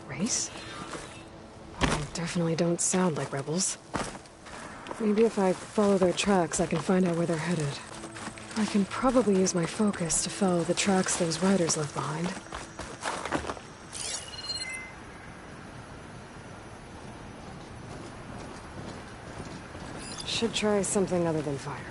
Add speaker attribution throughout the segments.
Speaker 1: Race? Well, definitely don't sound like rebels. Maybe if I follow their tracks, I can find out where they're headed. I can probably use my focus to follow the tracks those riders left behind. Should try something other than fire.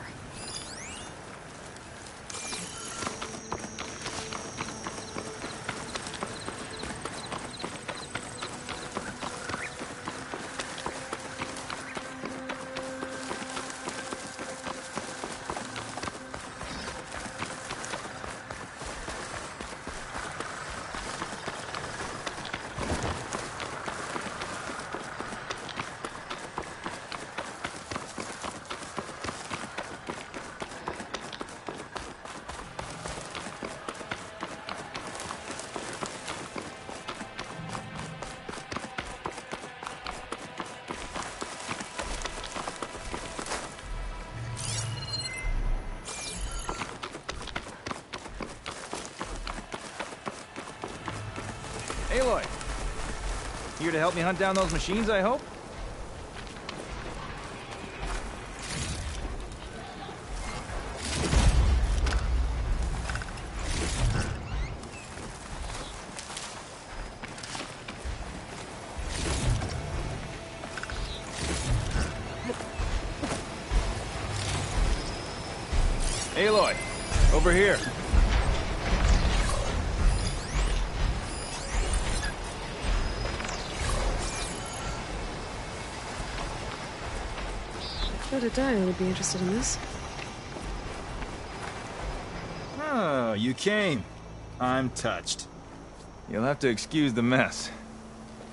Speaker 2: Aloy! Here to help me hunt down those machines, I hope? Aloy! Over here!
Speaker 1: I bet a Daya would be interested in this.
Speaker 2: Oh, you came. I'm touched. You'll have to excuse the mess.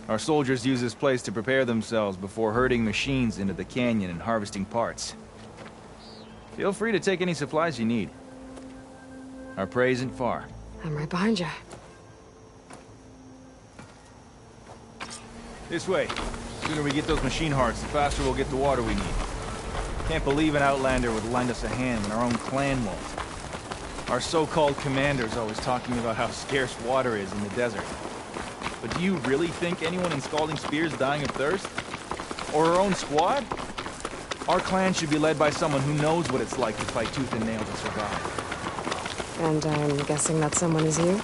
Speaker 2: Our soldiers use this place to prepare themselves before herding machines into the canyon and harvesting parts. Feel free to take any supplies you need. Our prey isn't far.
Speaker 1: I'm right behind you.
Speaker 2: This way. The sooner we get those machine hearts, the faster we'll get the water we need. Can't believe an Outlander would lend us a hand when our own clan won't. Our so-called commander's always talking about how scarce water is in the desert. But do you really think anyone in Scalding Spear's dying of thirst? Or our own squad? Our clan should be led by someone who knows what it's like to fight tooth and nail to survive.
Speaker 1: And I'm guessing that someone is you?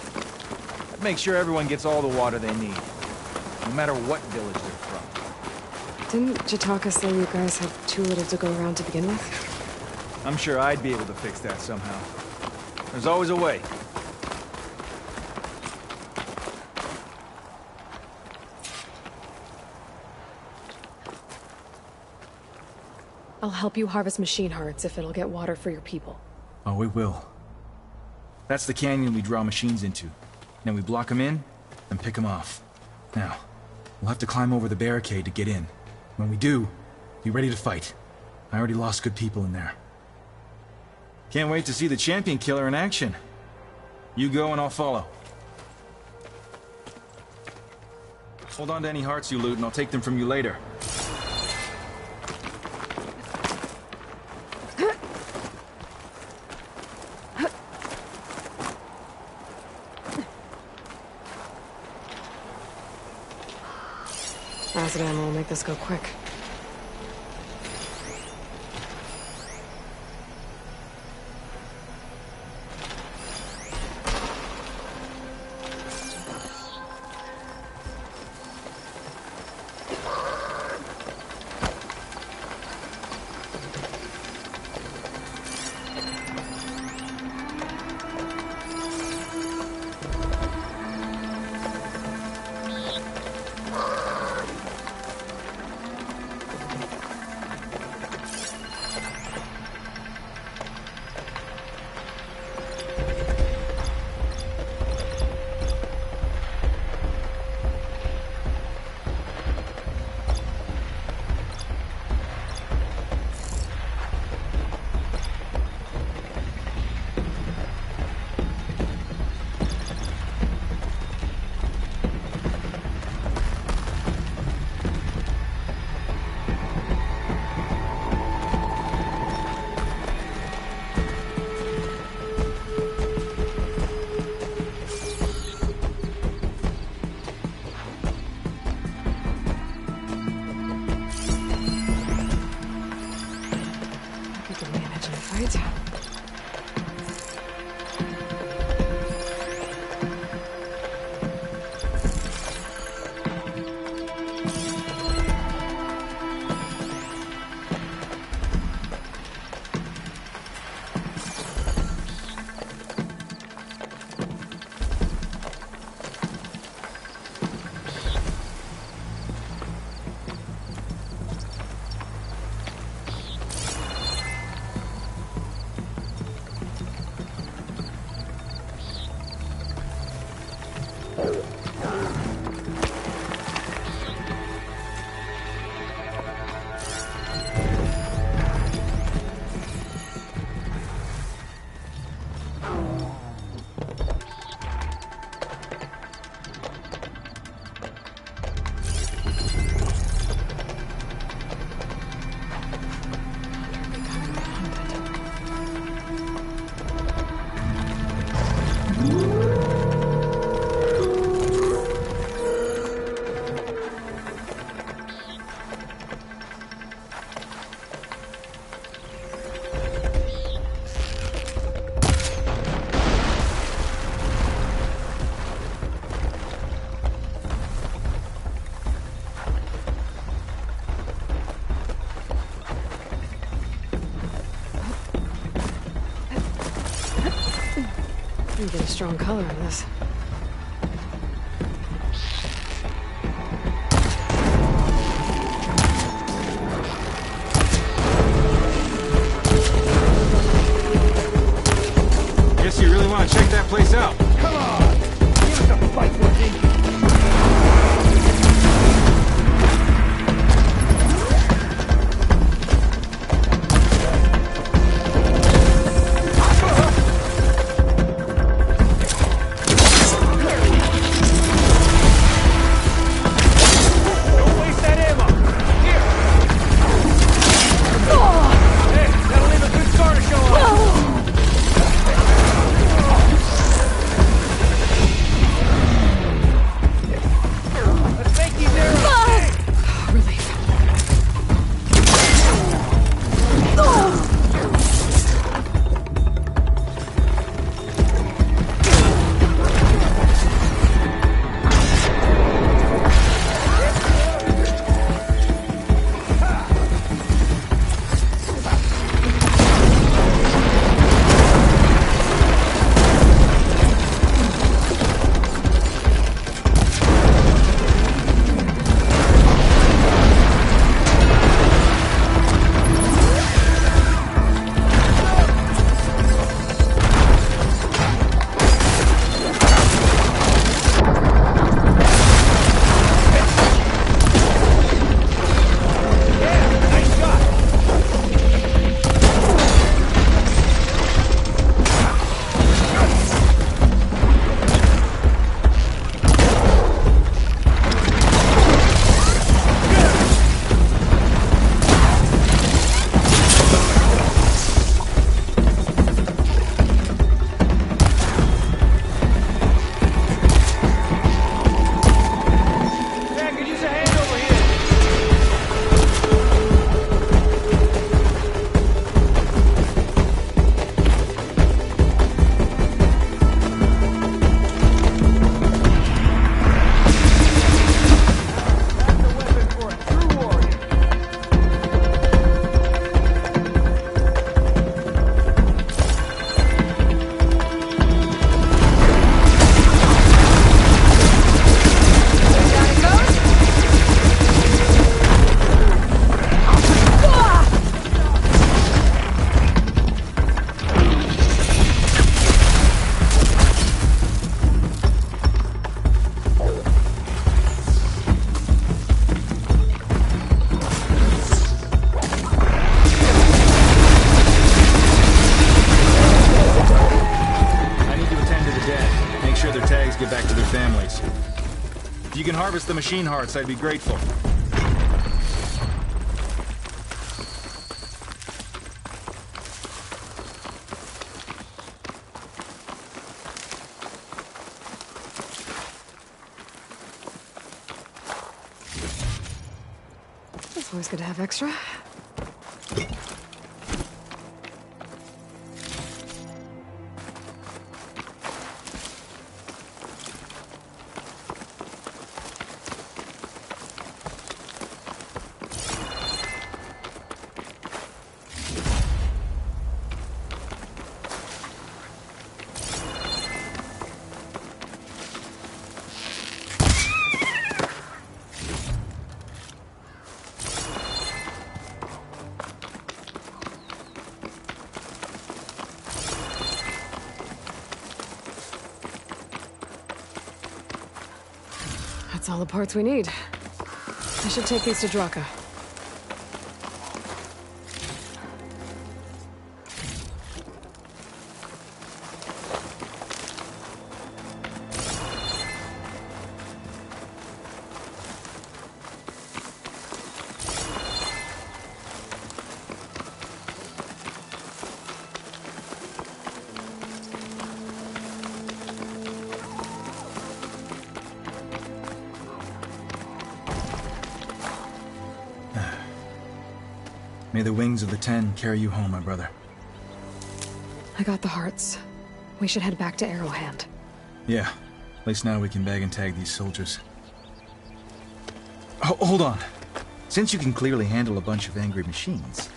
Speaker 2: I'd make sure everyone gets all the water they need, no matter what village they're from.
Speaker 1: Didn't Jataka say you guys have too little to go around to begin with?
Speaker 2: I'm sure I'd be able to fix that somehow. There's always a way.
Speaker 1: I'll help you harvest machine hearts if it'll get water for your people.
Speaker 2: Oh, it will. That's the canyon we draw machines into. Then we block them in, and pick them off. Now, we'll have to climb over the barricade to get in. When we do, be ready to fight. I already lost good people in there. Can't wait to see the champion killer in action. You go and I'll follow. Hold on to any hearts you loot and I'll take them from you later.
Speaker 1: Acid ammo will make this go quick. right. You get a strong color on this.
Speaker 2: Guess you really want to check that place out.
Speaker 3: Come on! Give us a fight, Worthy!
Speaker 2: get back to their families. If you can harvest the machine hearts, I'd be grateful.
Speaker 1: It's always good to have extra. That's all the parts we need. I should take these to Draka.
Speaker 2: May the wings of the Ten carry you home, my brother.
Speaker 1: I got the hearts. We should head back to Arrowhand.
Speaker 2: Yeah. At least now we can bag and tag these soldiers. Hold on. Since you can clearly handle a bunch of angry machines,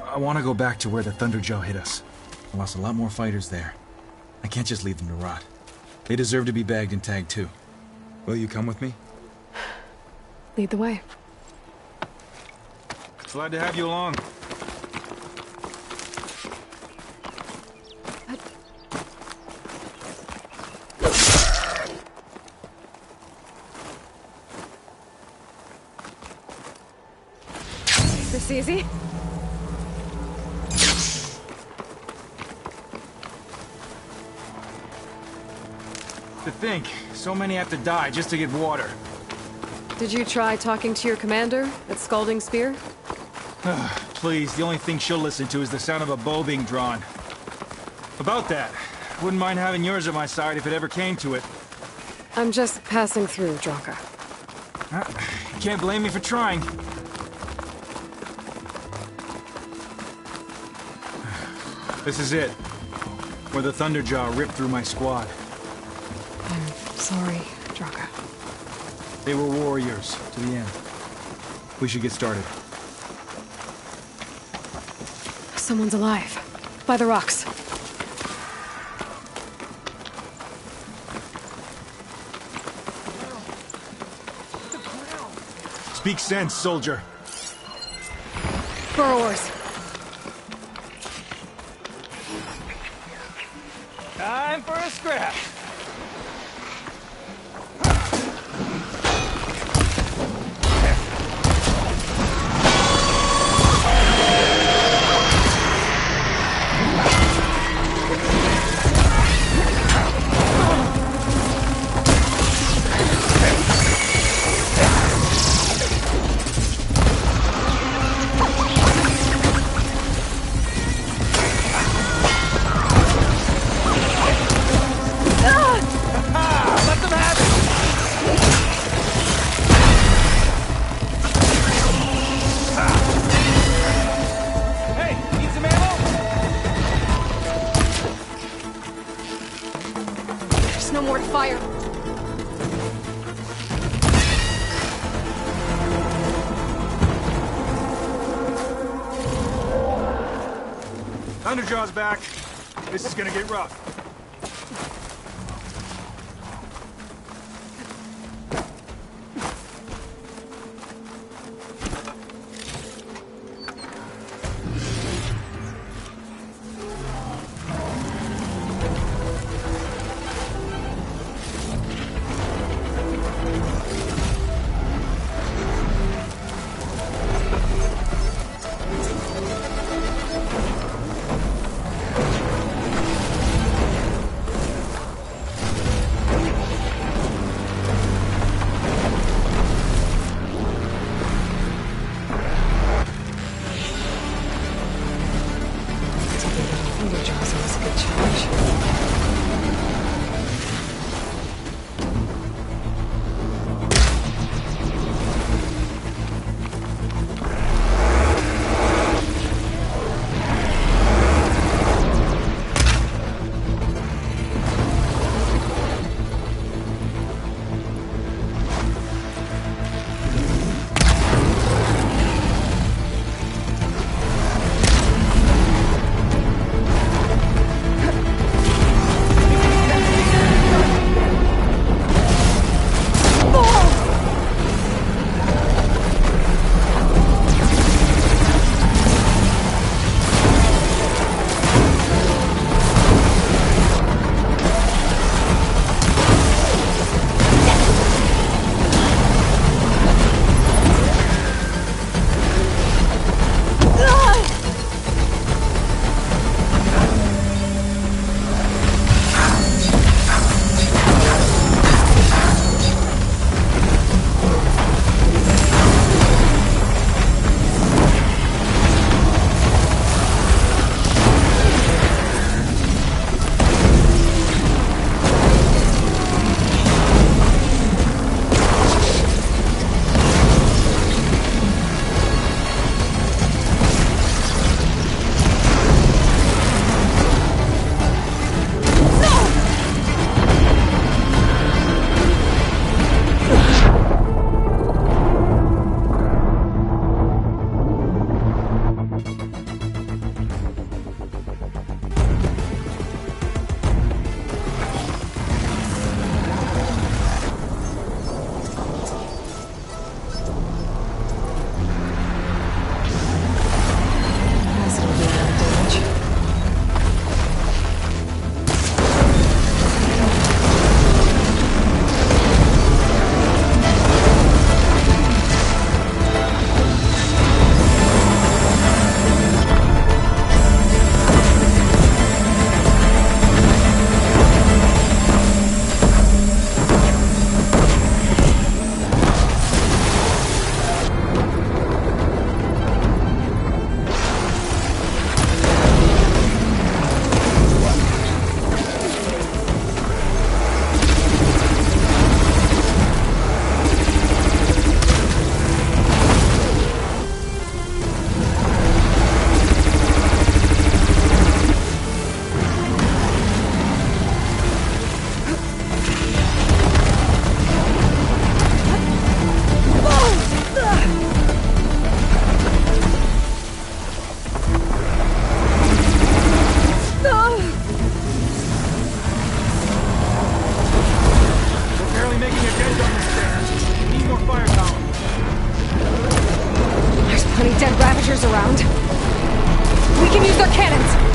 Speaker 2: I want to go back to where the Thunderjaw hit us. I lost a lot more fighters there. I can't just leave them to rot. They deserve to be bagged and tagged too. Will you come with me?
Speaker 1: Lead the way.
Speaker 2: Glad to have you along.
Speaker 1: This easy?
Speaker 2: To think, so many have to die just to get water.
Speaker 1: Did you try talking to your commander at Scalding Spear?
Speaker 2: Please, the only thing she'll listen to is the sound of a bow being drawn. About that, wouldn't mind having yours at my side if it ever came to it.
Speaker 1: I'm just passing through, Draka.
Speaker 2: You can't blame me for trying. This is it. Where the Thunderjaw ripped through my squad.
Speaker 1: I'm sorry, Draka.
Speaker 2: They were warriors to the end. We should get started.
Speaker 1: Someone's alive. By the rocks.
Speaker 2: Speak sense, soldier.
Speaker 1: Burrowers.
Speaker 2: Time for a scrap.
Speaker 1: No more to fire.
Speaker 2: Thunderjaw's back. This is gonna get rough.
Speaker 1: archers around. We can use their cannons!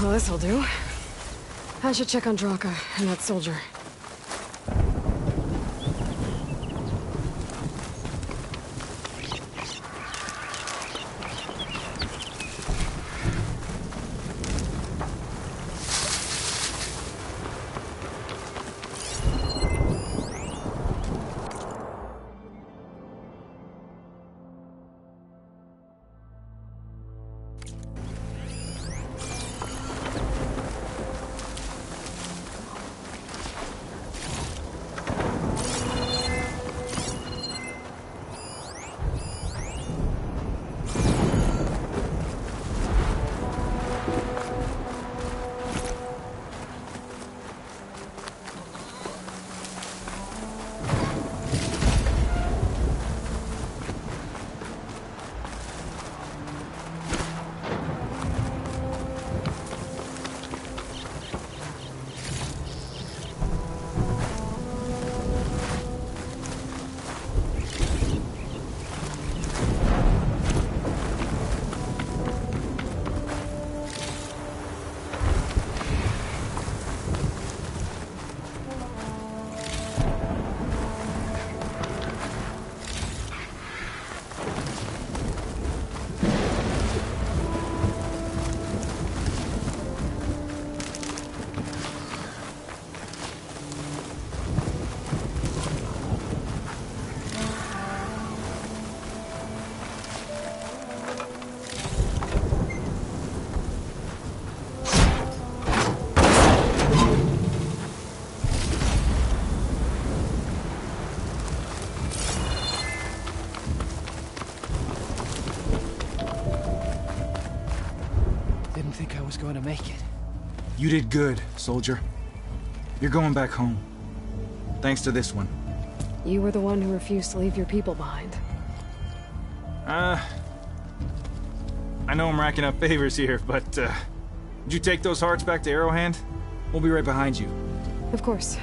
Speaker 1: Well, this'll do. I should check on Draka and that soldier.
Speaker 3: Going to make it.
Speaker 2: You did good, soldier. You're going back home. Thanks to this one.
Speaker 1: You were the one who refused to leave your people behind.
Speaker 2: I know I'm racking up favors here, but, did you take those hearts back to Arrowhand? We'll be right behind you.
Speaker 1: Of course.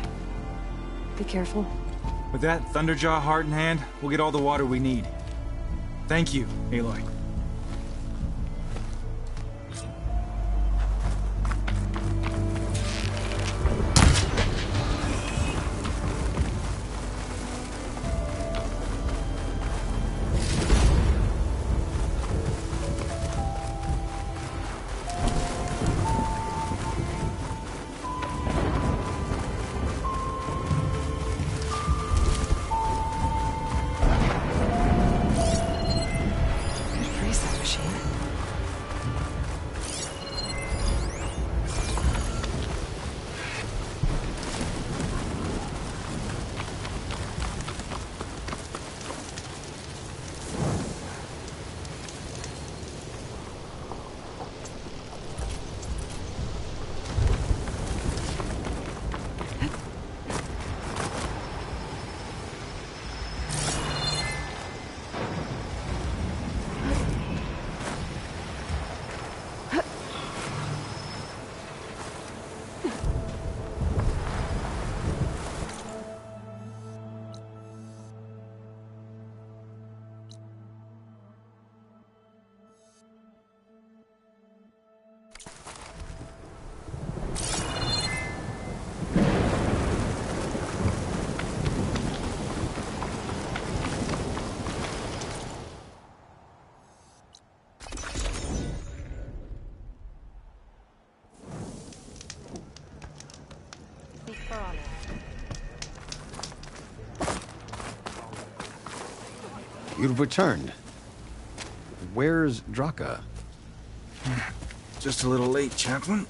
Speaker 1: Be careful.
Speaker 2: With that Thunderjaw heart in hand, we'll get all the water we need. Thank you, Aloy.
Speaker 1: Freeze that machine.
Speaker 4: You've returned. Where's Draka?
Speaker 2: Just a little late, Chaplain.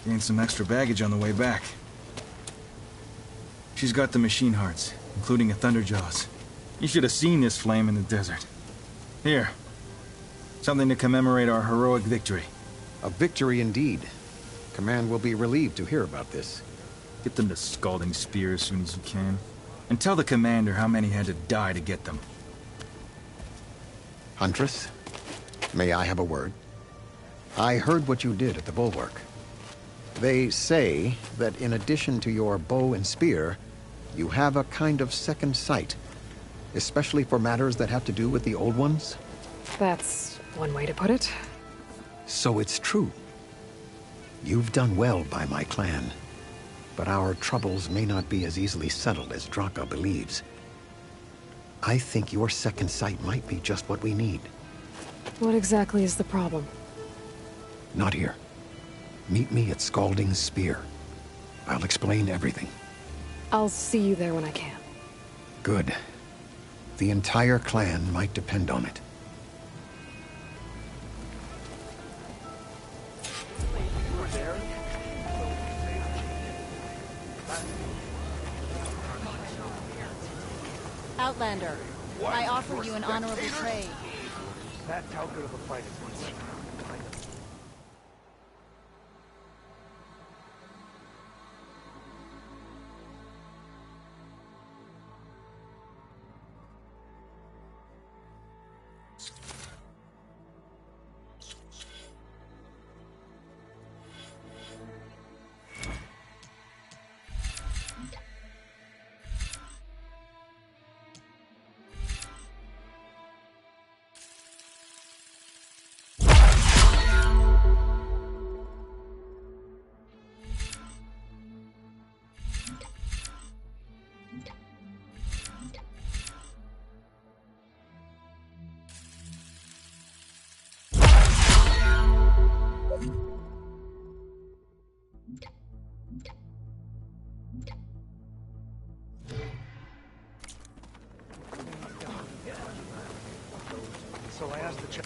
Speaker 2: Gained some extra baggage on the way back. She's got the machine hearts, including a Thunderjaws. You should have seen this flame in the desert. Here. Something to commemorate our heroic victory.
Speaker 4: A victory indeed. Command will be relieved to hear about this.
Speaker 2: Get them the scalding spear as soon as you can. And tell the commander how many had to die to get them.
Speaker 4: Huntress, may I have a word? I heard what you did at the Bulwark. They say that in addition to your bow and spear, you have a kind of second sight, especially for matters that have to do with the Old Ones.
Speaker 1: That's one way to put it.
Speaker 4: So it's true. You've done well by my clan, but our troubles may not be as easily settled as Draka believes. I think your second sight might be just what we need.
Speaker 1: What exactly is the problem?
Speaker 4: Not here. Meet me at Scalding's Spear. I'll explain everything.
Speaker 1: I'll see you there when I can.
Speaker 4: Good. The entire clan might depend on it.
Speaker 5: Outlander, I offer you an honorable trade.
Speaker 6: That's how good of a fight it was. So I asked the chap.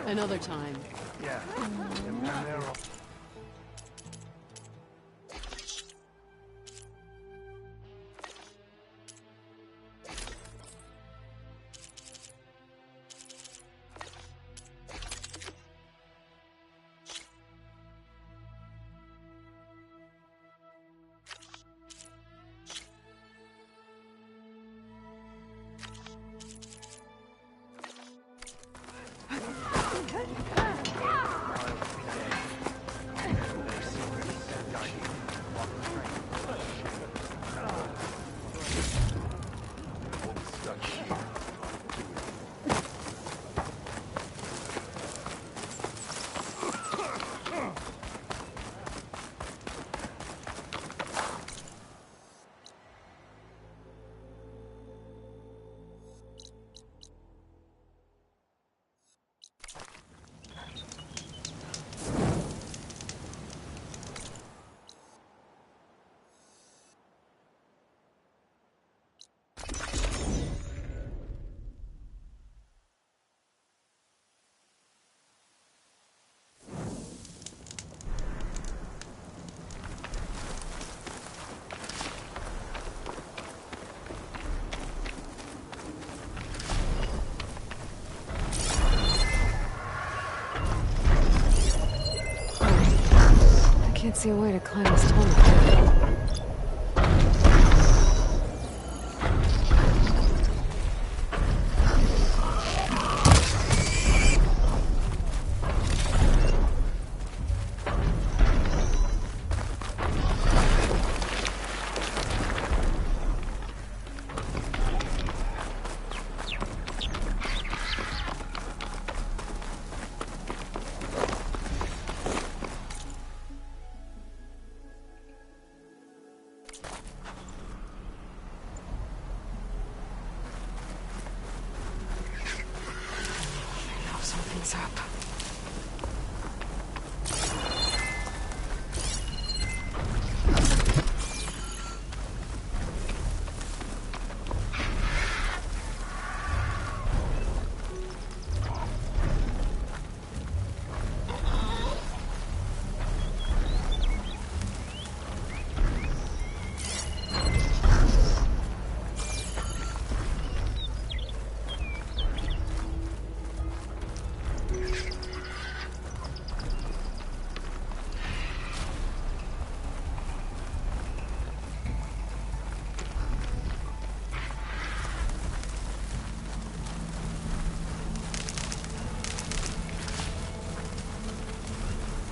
Speaker 5: Another time.
Speaker 6: Yeah. And they're all...
Speaker 1: see a way to climb this tunnel. Something's up.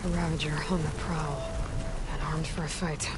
Speaker 1: A Ravager on the prowl, and armed for a fight.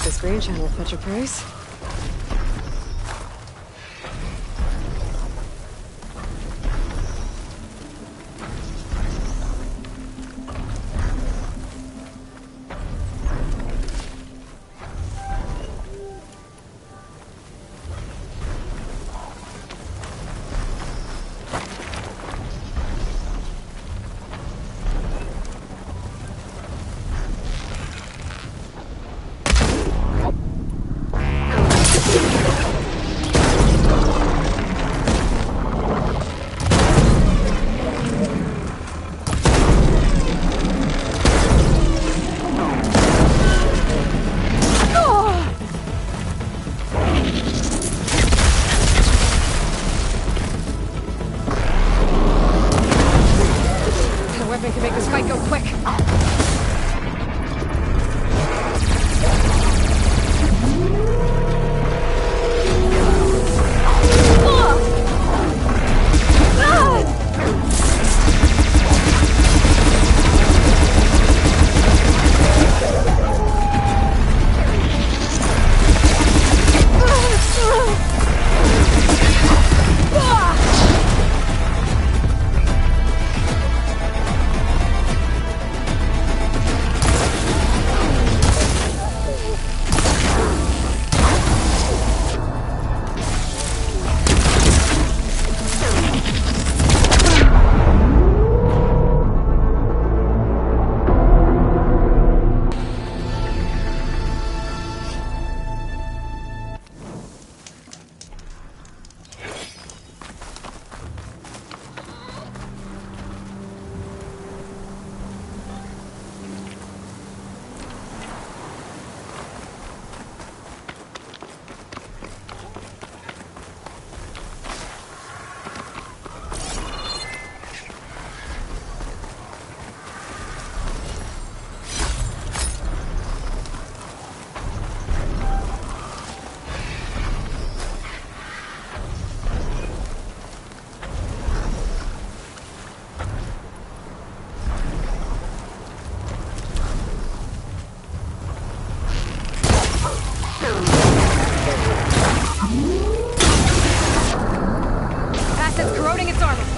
Speaker 1: This green channel fetch a price? Disarm him!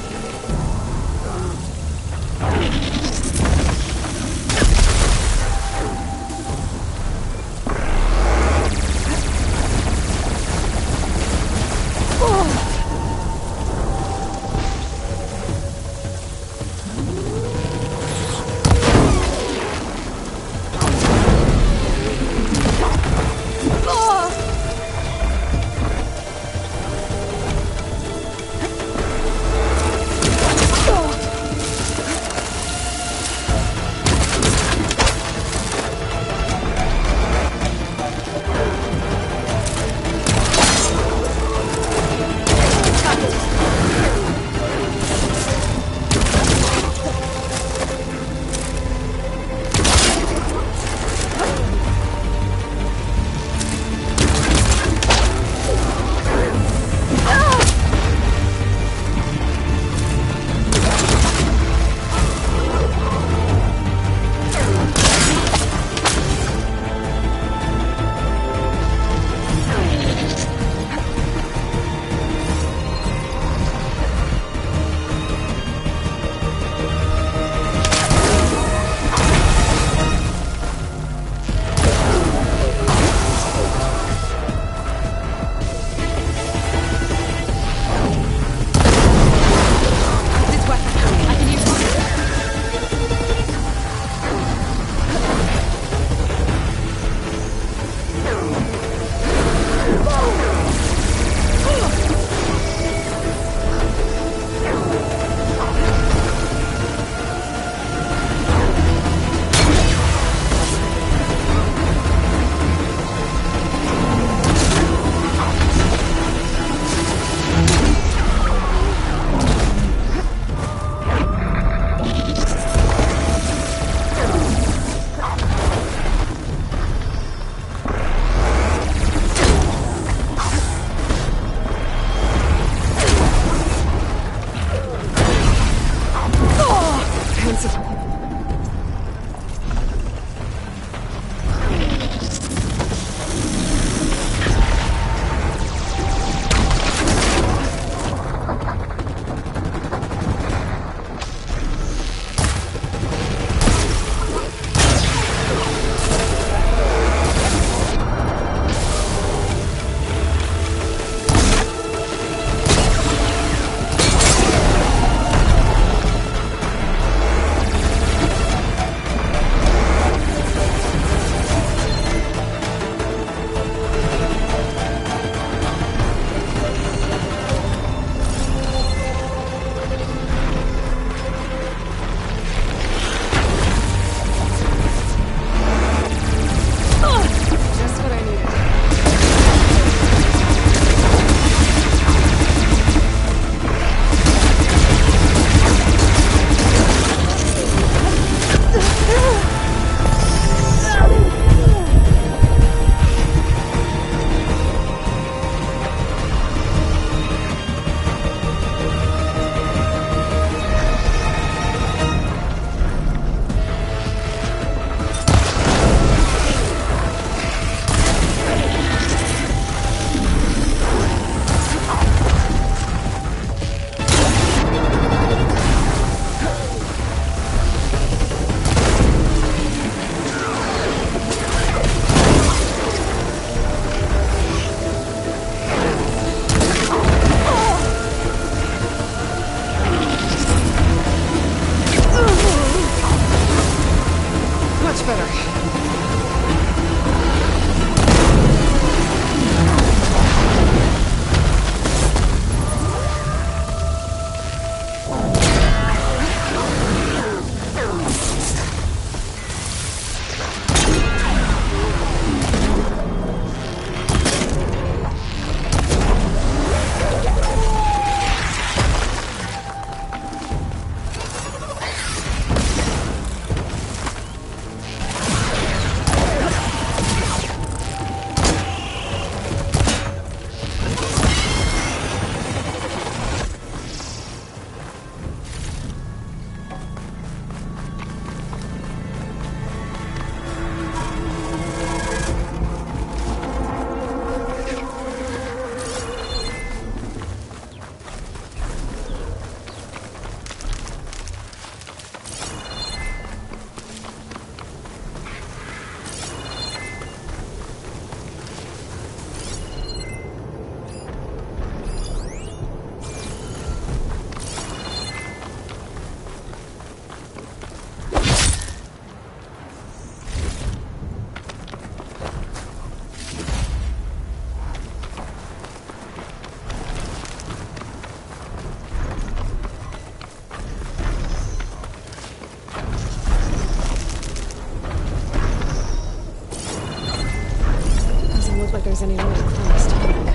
Speaker 1: look like there's any way to climb this tonic.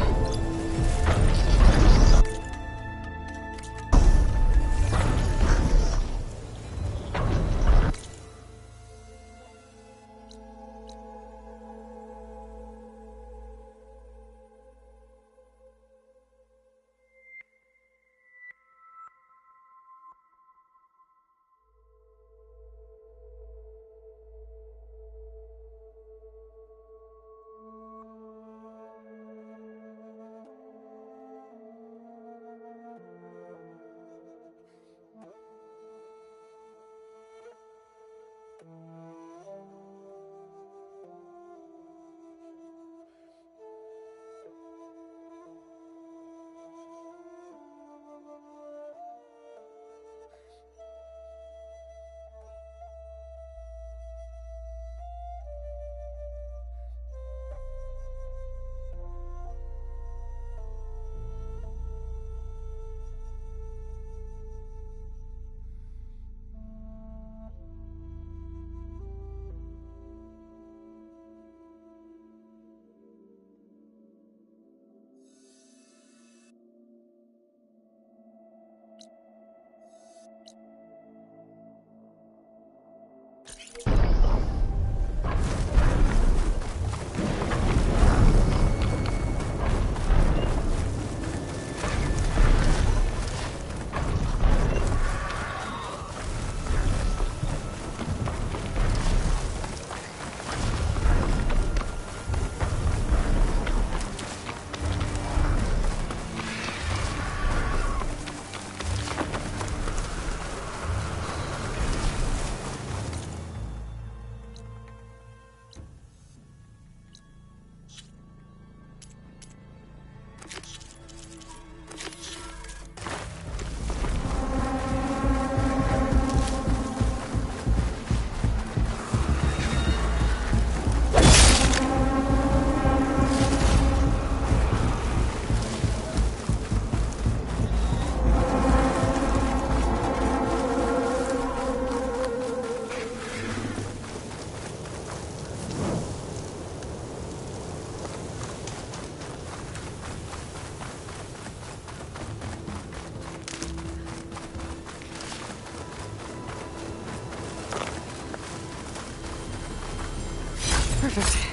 Speaker 1: Perfect.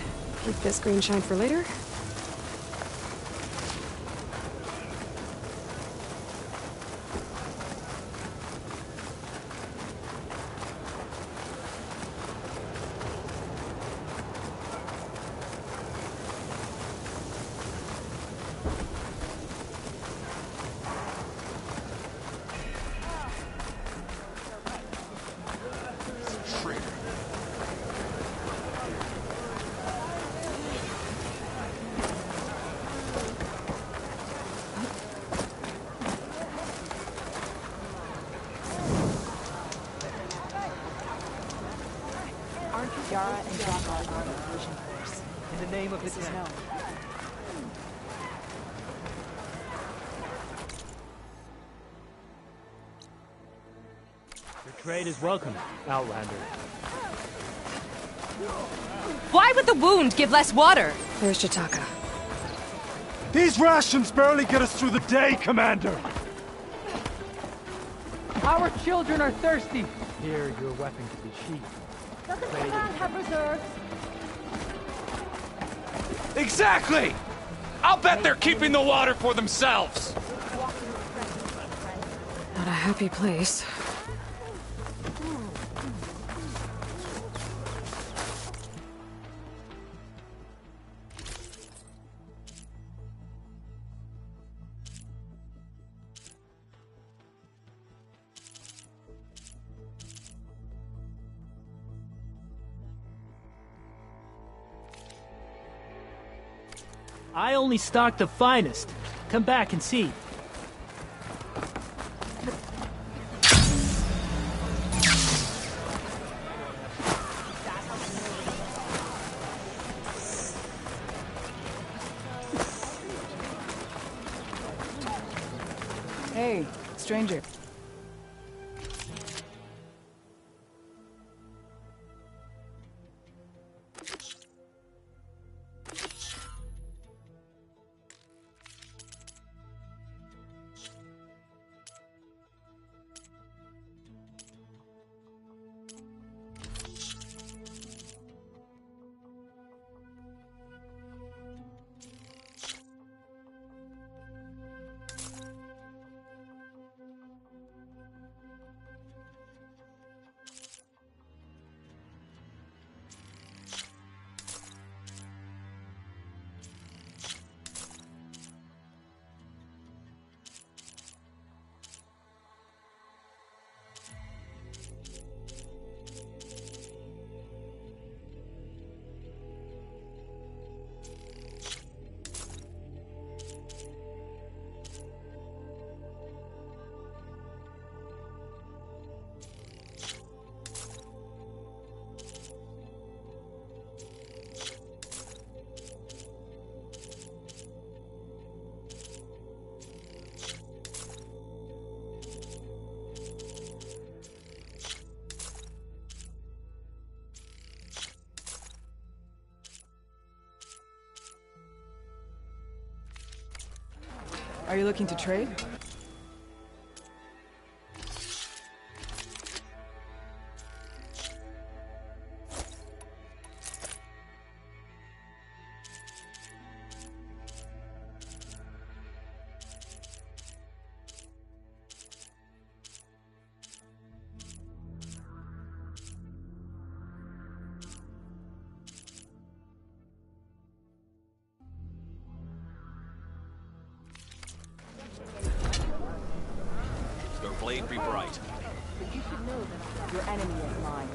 Speaker 1: Keep this green shine for later.
Speaker 7: Yara and Jaka are on a collision course.
Speaker 3: In the name of
Speaker 7: This
Speaker 3: the
Speaker 7: is known.
Speaker 3: Your trade is welcome, Outlander.
Speaker 8: Why would the wound give less water?
Speaker 1: There's Jataka.
Speaker 6: These rations barely get us through the day, Commander!
Speaker 3: Our children are thirsty. Here, your weapon can be sheathed.
Speaker 7: Doesn't the command have reserves?
Speaker 9: Exactly! I'll bet they're keeping the water for themselves!
Speaker 1: Not a happy place.
Speaker 3: I only stock the finest. Come back and see.
Speaker 7: Hey, stranger. Are you looking to trade?
Speaker 9: Your blade be bright.
Speaker 7: But you should know that your enemy is mine.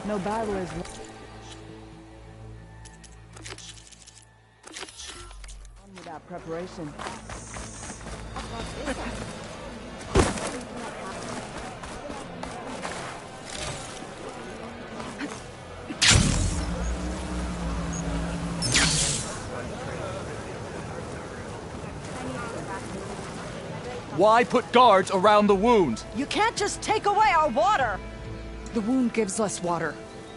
Speaker 7: No battle is without preparation.
Speaker 9: Why put guards around the wound?
Speaker 8: You can't just take away our water! The wound gives less water.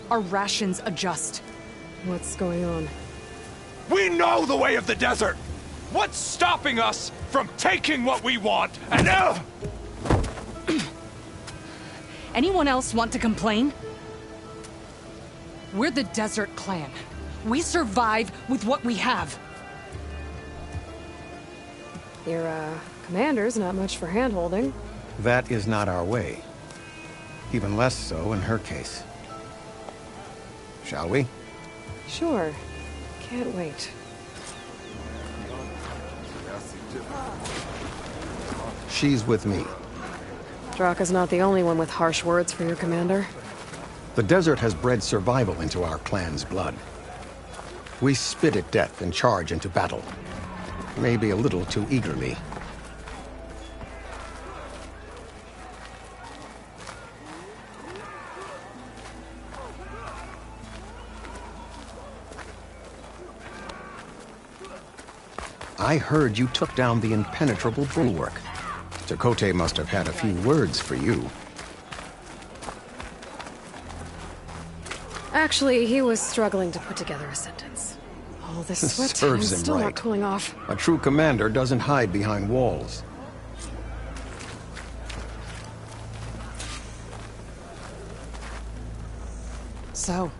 Speaker 8: Our rations adjust.
Speaker 1: What's going on?
Speaker 9: We know the way of the desert! What's stopping us from taking what we want? And
Speaker 8: Anyone else want to complain? We're the Desert Clan. We survive with what we have.
Speaker 1: Your, commander's not much for hand-holding.
Speaker 4: That is not our way. Even less so in her case. Shall we?
Speaker 1: Sure. Can't wait.
Speaker 4: She's with me.
Speaker 1: Draka's not the only one with harsh words for your commander.
Speaker 4: The desert has bred survival into our clan's blood. We spit at death and charge into battle. Maybe a little too eagerly. I heard you took down the impenetrable bulwark. Chakotay must have had a few words for you.
Speaker 1: Actually, he was struggling to put together a sentence. All this sweat
Speaker 4: Serves
Speaker 1: is
Speaker 4: him
Speaker 1: still
Speaker 4: right.
Speaker 1: not cooling off.
Speaker 4: A true commander doesn't hide behind walls.
Speaker 8: So,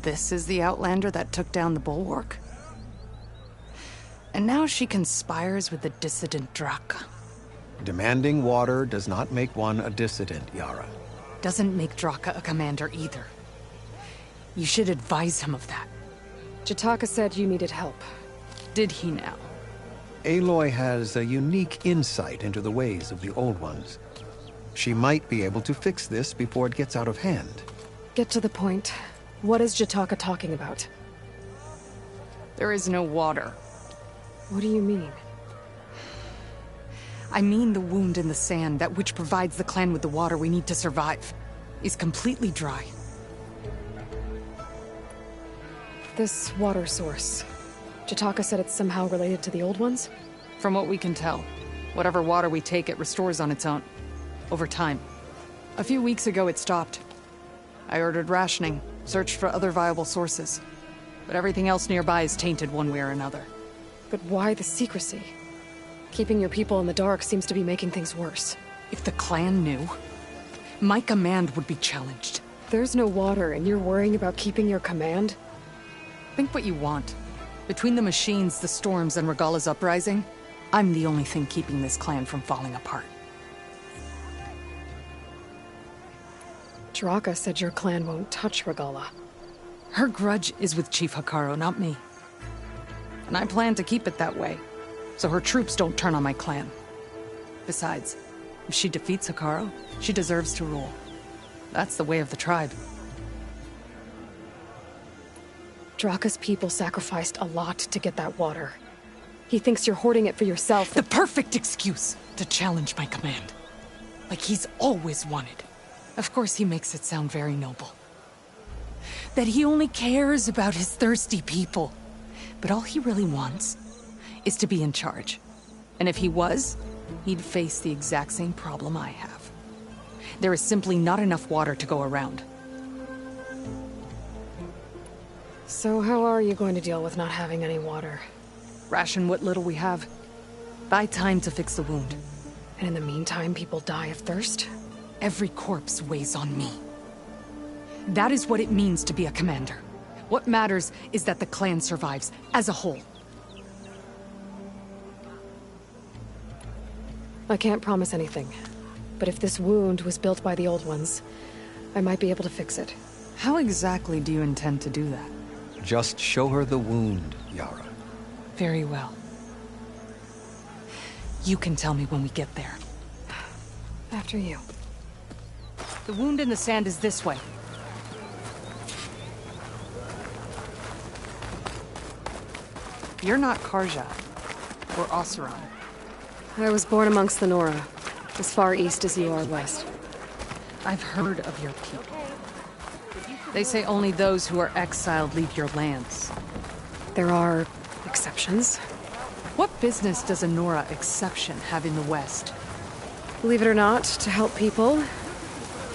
Speaker 8: this is the Outlander that took down the bulwark? And now she conspires with the dissident Draka.
Speaker 4: Demanding water does not make one a dissident, Yara.
Speaker 8: Doesn't make Draka a commander either. You should advise him of that.
Speaker 1: Jataka said you needed help.
Speaker 8: Did he now?
Speaker 4: Aloy has a unique insight into the ways of the Old Ones. She might be able to fix this before it gets out of hand.
Speaker 1: Get to the point. What is Jataka talking about?
Speaker 8: There is no water.
Speaker 1: What do you mean?
Speaker 8: I mean the wound in the sand, that which provides the clan with the water we need to survive, is completely dry.
Speaker 1: This water source. Jataka said it's somehow related to the old ones?
Speaker 8: From what we can tell, whatever water we take, it restores on its own. Over time. A few weeks ago, it stopped. I ordered rationing, searched for other viable sources. But everything else nearby is tainted one way or another.
Speaker 1: But why the secrecy? Keeping your people in the dark seems to be making things worse.
Speaker 8: If the clan knew, my command would be challenged.
Speaker 1: There's no water, and you're worrying about keeping your command?
Speaker 8: Think what you want. Between the machines, the storms, and Regalla's uprising, I'm the only thing keeping this clan from falling apart.
Speaker 1: Draka said your clan won't touch Regalla.
Speaker 8: Her grudge is with Chief Hekarro, not me. And I plan to keep it that way, so her troops don't turn on my clan. Besides, if she defeats Hekarro, she deserves to rule. That's the way of the tribe.
Speaker 1: Draka's people sacrificed a lot to get that water. He thinks you're hoarding it for yourself.
Speaker 8: The perfect excuse to challenge my command. Like he's always wanted. Of course he makes it sound very noble. That he only cares about his thirsty people. But all he really wants is to be in charge. And if he was, he'd face the exact same problem I have. There is simply not enough water to go around.
Speaker 1: So how are you going to deal with not having any water?
Speaker 8: Ration what little we have. Buy time to fix the wound.
Speaker 1: And in the meantime, people die of thirst?
Speaker 8: Every corpse weighs on me. That is what it means to be a commander. What matters is that the clan survives, as a whole.
Speaker 1: I can't promise anything. But if this wound was built by the old ones, I might be able to fix it.
Speaker 8: How exactly do you intend to do that?
Speaker 10: Just show her the wound, Yara.
Speaker 8: Very well. You can tell me when we get there.
Speaker 1: After you.
Speaker 8: The wound in the sand is this way. You're not Karja, or Oseram.
Speaker 1: I was born amongst the Nora, as far east as you are west.
Speaker 8: I've heard of your people. They say only those who are exiled leave your lands.
Speaker 1: There are exceptions.
Speaker 8: What business does a Nora exception have in the West?
Speaker 1: Believe it or not, to help people,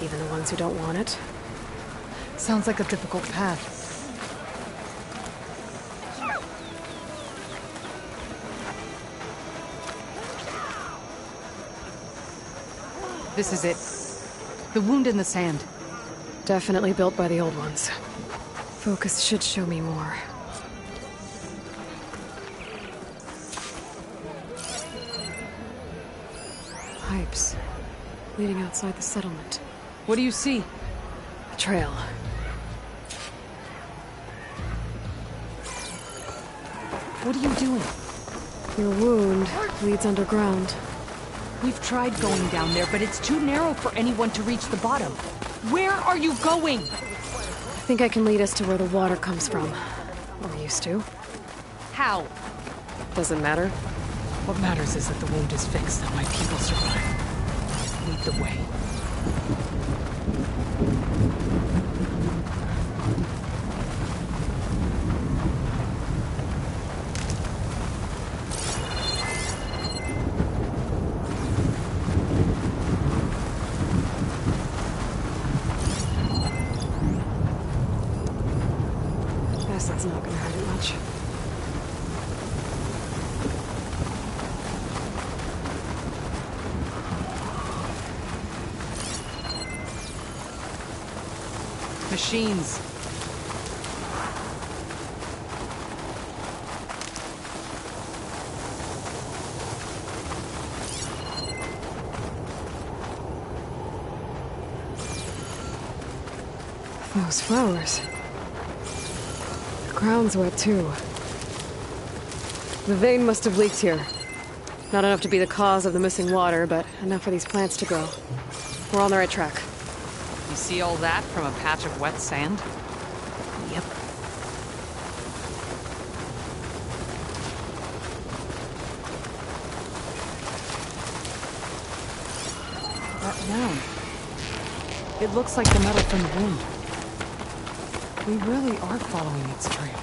Speaker 1: even the ones who don't want it.
Speaker 8: Sounds like a difficult path. This is it. The wound in the sand.
Speaker 1: Definitely built by the old ones. Focus should show me more. Pipes. Leading outside the settlement.
Speaker 8: What do you see?
Speaker 1: A trail.
Speaker 8: What are you doing?
Speaker 1: Your wound leads underground.
Speaker 8: We've tried going down there, but it's too narrow for anyone to reach the bottom. Where are you going?
Speaker 1: I think I can lead us to where the water comes from. Or used to.
Speaker 8: How?
Speaker 1: Doesn't matter.
Speaker 8: What matters is that the wound is fixed and my people survive. Lead the way.
Speaker 1: Guess that's not gonna hurt it much.
Speaker 8: Machines.
Speaker 1: Those flowers. The ground's wet too. The vein must have leaked here. Not enough to be the cause of the missing water, but enough for these plants to grow. We're on the right track.
Speaker 8: You see all that from a patch of wet sand? Yep. That mound. It looks like the metal from the wound. We really are following its trail.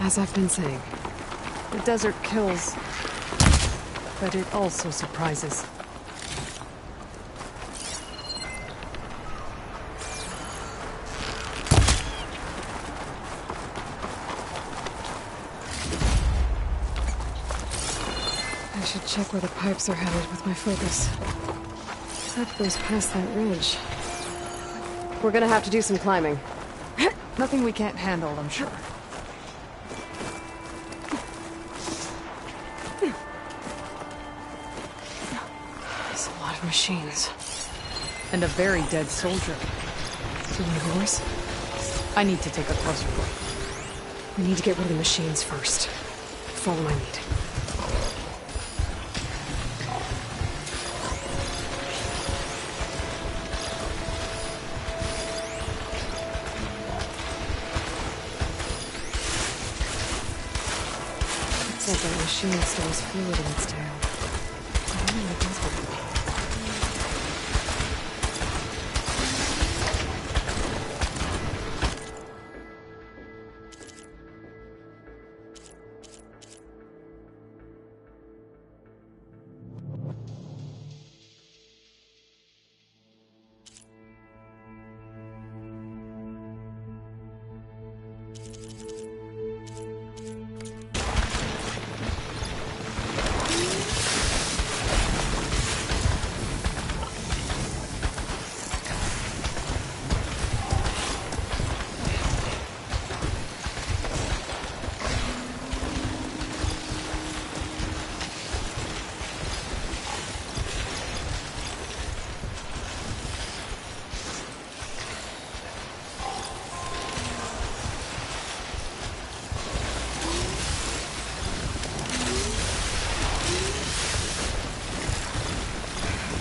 Speaker 1: As I've been saying.
Speaker 8: The desert kills, but it also surprises.
Speaker 1: I should check where the pipes are headed with my focus. That goes past that ridge. We're gonna have to do some climbing.
Speaker 8: Nothing we can't handle, I'm sure.
Speaker 1: There's a lot of machines.
Speaker 8: And a very dead soldier.
Speaker 1: One of yours?
Speaker 8: I need to take a closer look.
Speaker 1: We need to get rid of the machines first. Follow my lead. Looks like that machine stores fluid in its tail. I wonder what it does with it.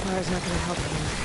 Speaker 1: Fire's not gonna help here.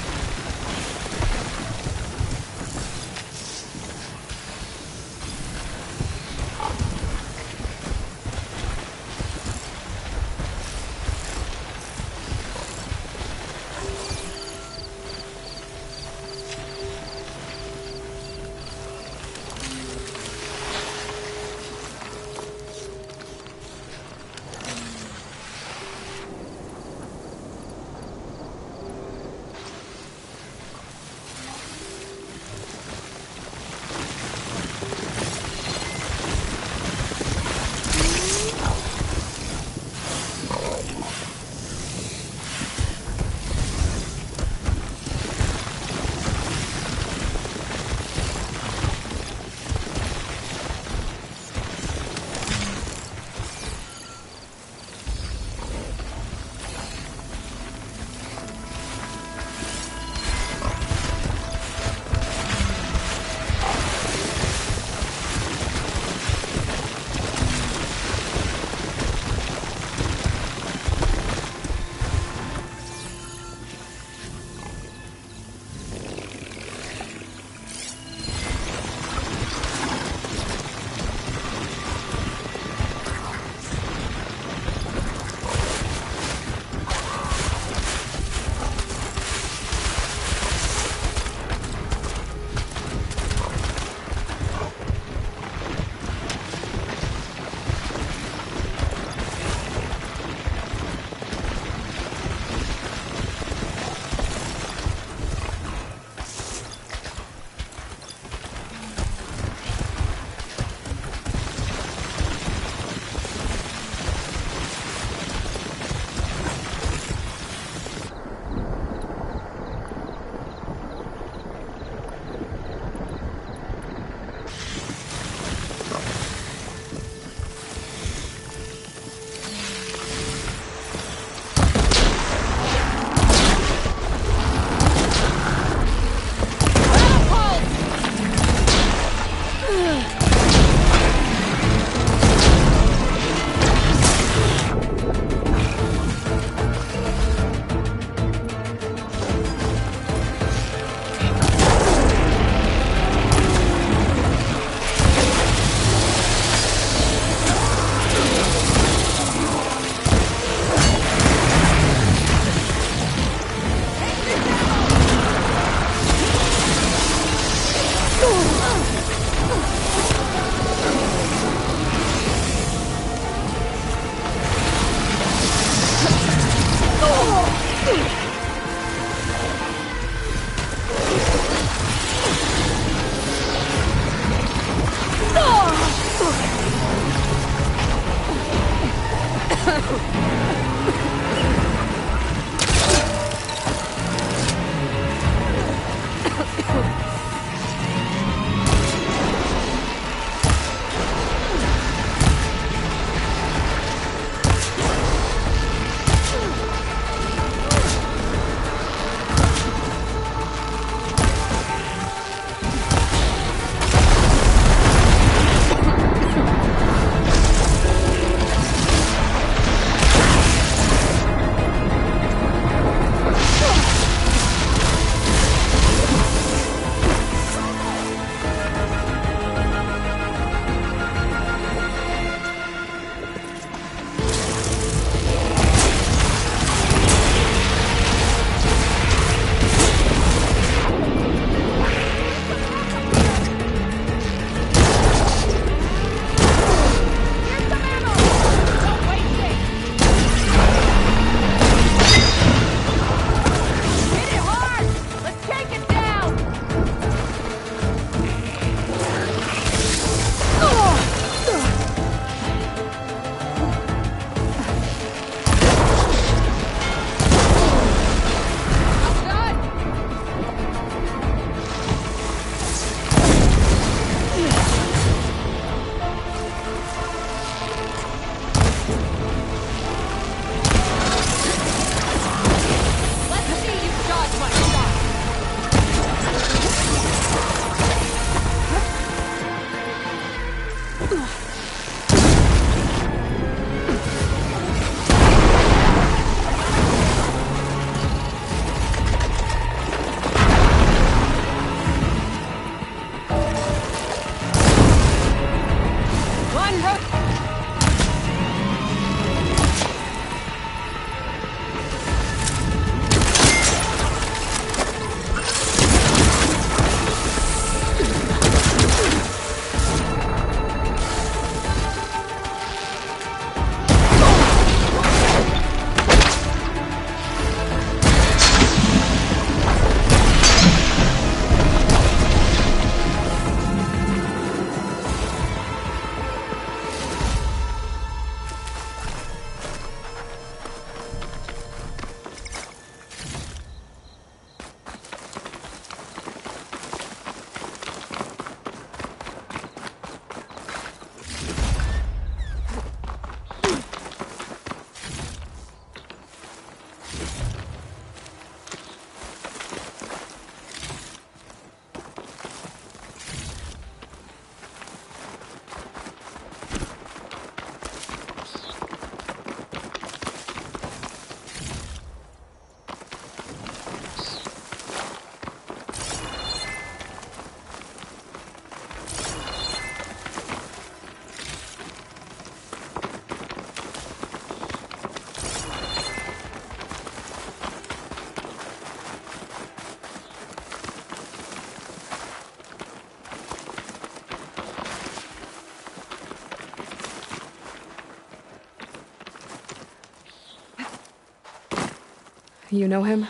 Speaker 1: You know him?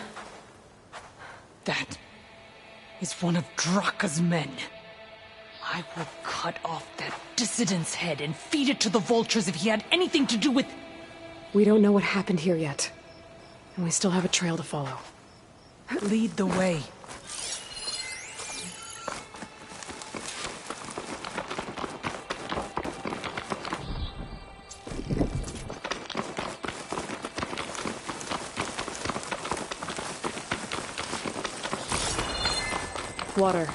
Speaker 8: That is one of Draka's men. I will cut off that dissident's head and feed it to the vultures if he had anything to do with...
Speaker 1: We don't know what happened here yet. And we still have a trail to follow.
Speaker 8: Lead the way.
Speaker 1: Water.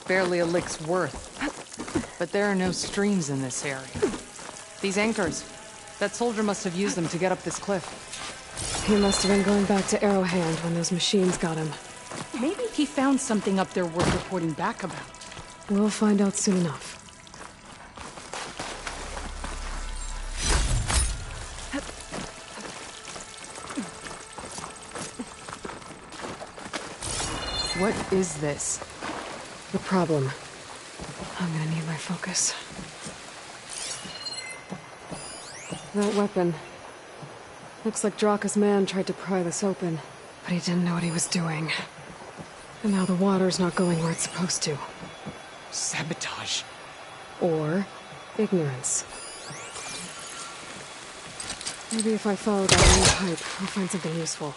Speaker 8: Barely a lick's worth. But there are no streams in this area. These anchors. That soldier must have used them to get up this cliff.
Speaker 1: He must have been going back to Arrowhand when those machines got him.
Speaker 8: Maybe he found something up there worth reporting back about.
Speaker 1: We'll find out soon enough.
Speaker 8: What is this?
Speaker 1: The problem. I'm gonna need my focus. That weapon. Looks like Draka's man tried to pry this open, but he didn't know what he was doing. And now the water's not going where it's supposed to.
Speaker 8: Sabotage.
Speaker 1: Or ignorance. Maybe if I follow that one pipe, I'll find something useful.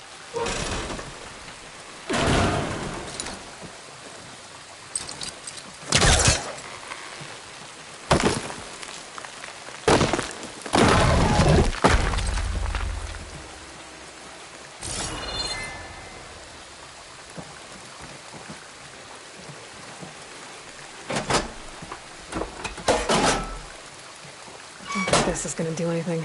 Speaker 1: This is gonna do anything.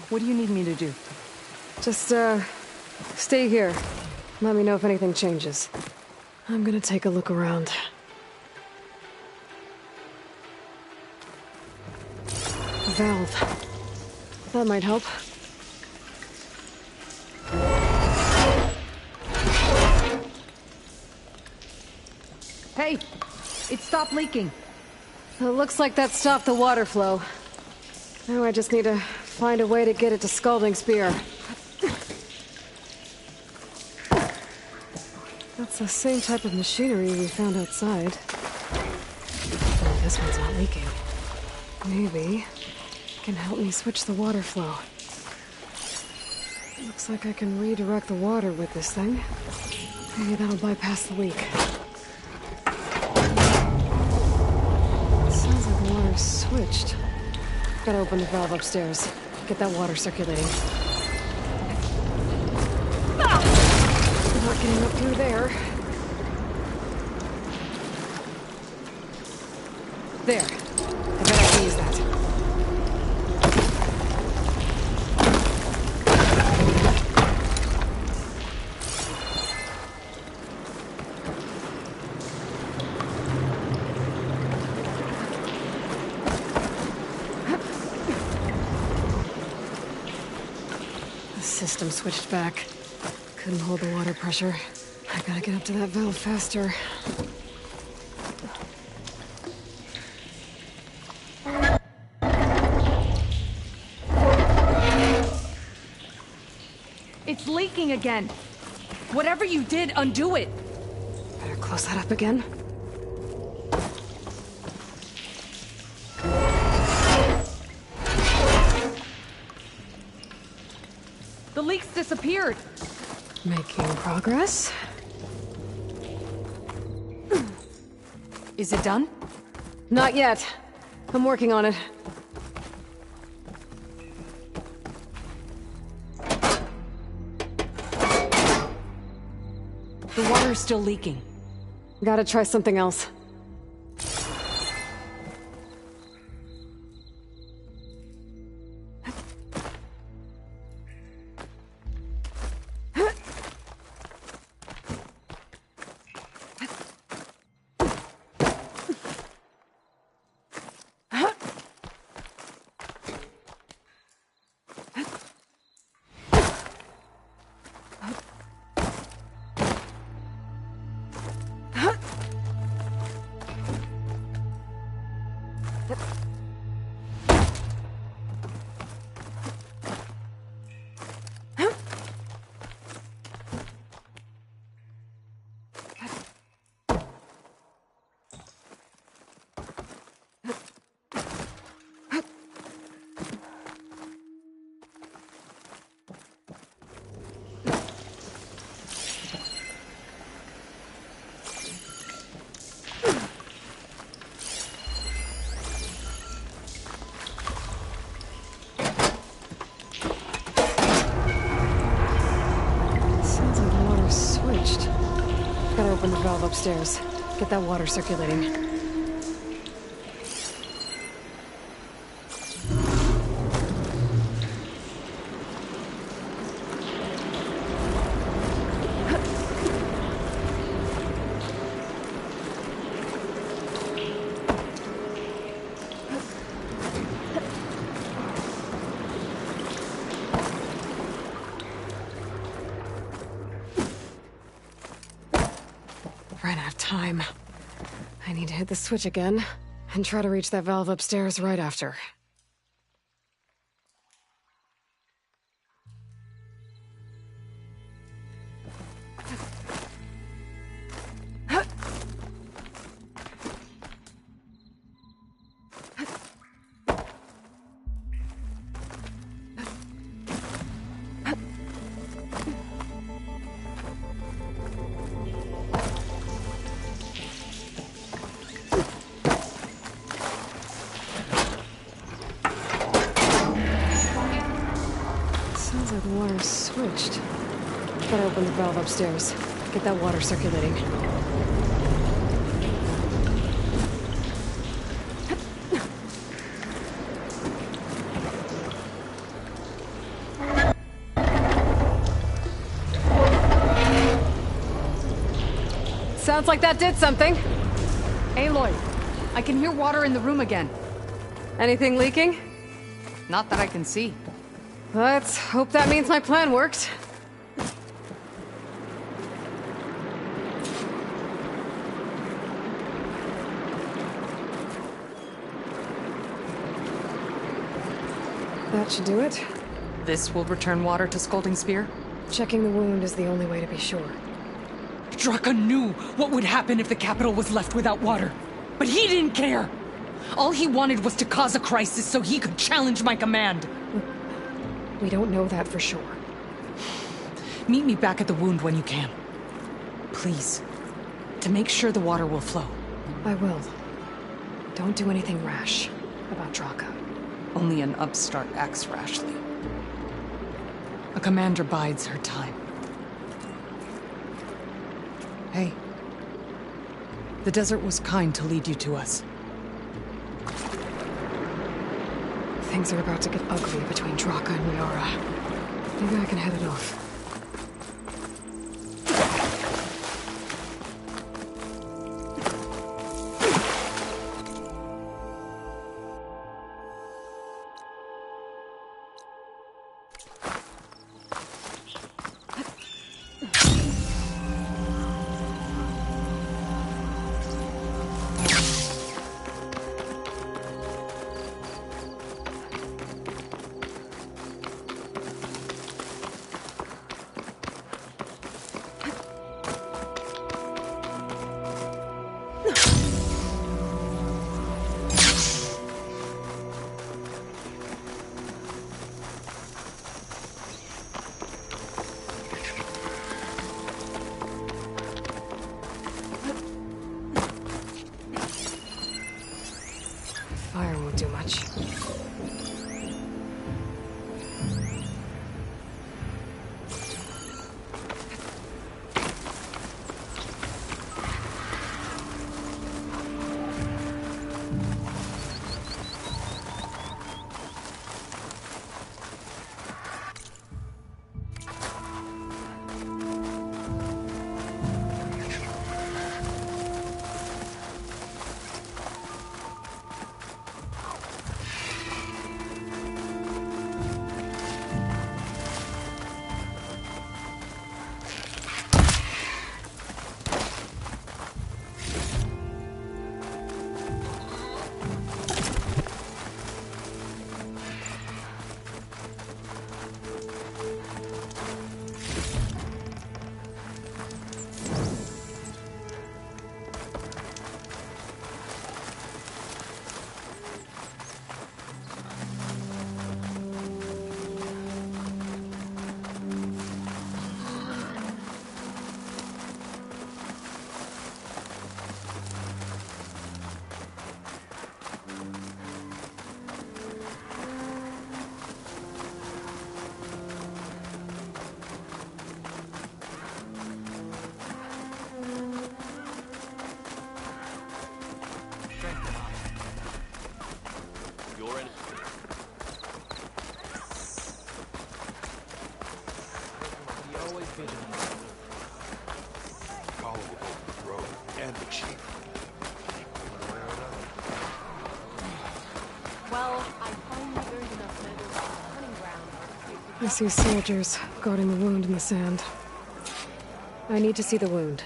Speaker 8: What do you need me to do?
Speaker 1: Just, stay here. Let me know if anything changes. I'm gonna take a look around. A valve. That might help.
Speaker 8: Hey! It stopped leaking.
Speaker 1: It looks like that stopped the water flow. Now I just need to find a way to get it to Scalding Spear. That's the same type of machinery we found outside. Oh, this one's not leaking. Maybe it can help me switch the water flow. Looks like I can redirect the water with this thing. Maybe that'll bypass the leak. It sounds like the water's switched. Gotta open the valve upstairs. Get that water circulating. Not getting up through there. There. I bet I can use that. The system switched back. Couldn't hold the water pressure. I gotta get up to that valve faster.
Speaker 8: It's leaking again. Whatever you did, undo it.
Speaker 1: Better close that up again.
Speaker 8: The leak's disappeared.
Speaker 1: Making progress.
Speaker 8: Is it done?
Speaker 1: Not yet. I'm working on it.
Speaker 8: The water's still leaking.
Speaker 1: Gotta try something else. Open the valve upstairs. Get that water circulating. Ran out of time. I need to hit the switch again, and try to reach that valve upstairs right after. Sounds like the water's switched. Gotta open the valve upstairs. Get that water circulating. Sounds like that did something.
Speaker 8: Aloy, I can hear water in the room again.
Speaker 1: Anything leaking?
Speaker 8: Not that I can see.
Speaker 1: Let's hope that means my plan worked. That should do it.
Speaker 8: This will return water to Scolding Spear?
Speaker 1: Checking the wound is the only way to be sure.
Speaker 8: Draka knew what would happen if the capital was left without water. But he didn't care! All he wanted was to cause a crisis so he could challenge my command.
Speaker 1: We don't know that for sure.
Speaker 8: Meet me back at the wound when you can. Please. To make sure the water will flow.
Speaker 1: I will. Don't do anything rash about Draka.
Speaker 8: Only an upstart acts rashly. A commander bides her time. Hey. The desert was kind to lead you to us.
Speaker 1: Things are about to get ugly between Draka and Liara. Maybe I can head it off. Fire won't do much.
Speaker 9: Follow the road and the chief.
Speaker 7: Well, I finally earned enough medals for the hunting ground.
Speaker 1: I see soldiers guarding the wound in the sand. I need to see the wound.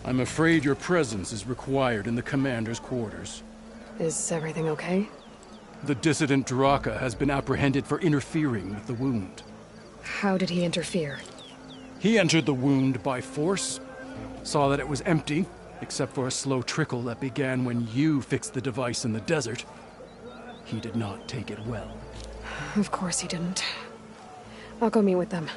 Speaker 11: I'm afraid your presence is required in the commander's quarters.
Speaker 1: Is everything okay?
Speaker 11: The dissident Draka has been apprehended for interfering with the wound.
Speaker 1: How did he interfere?
Speaker 11: He entered the wound by force, saw that it was empty, except for a slow trickle that began when you fixed the device in the desert. He did not take it well.
Speaker 1: Of course he didn't. I'll go meet with them.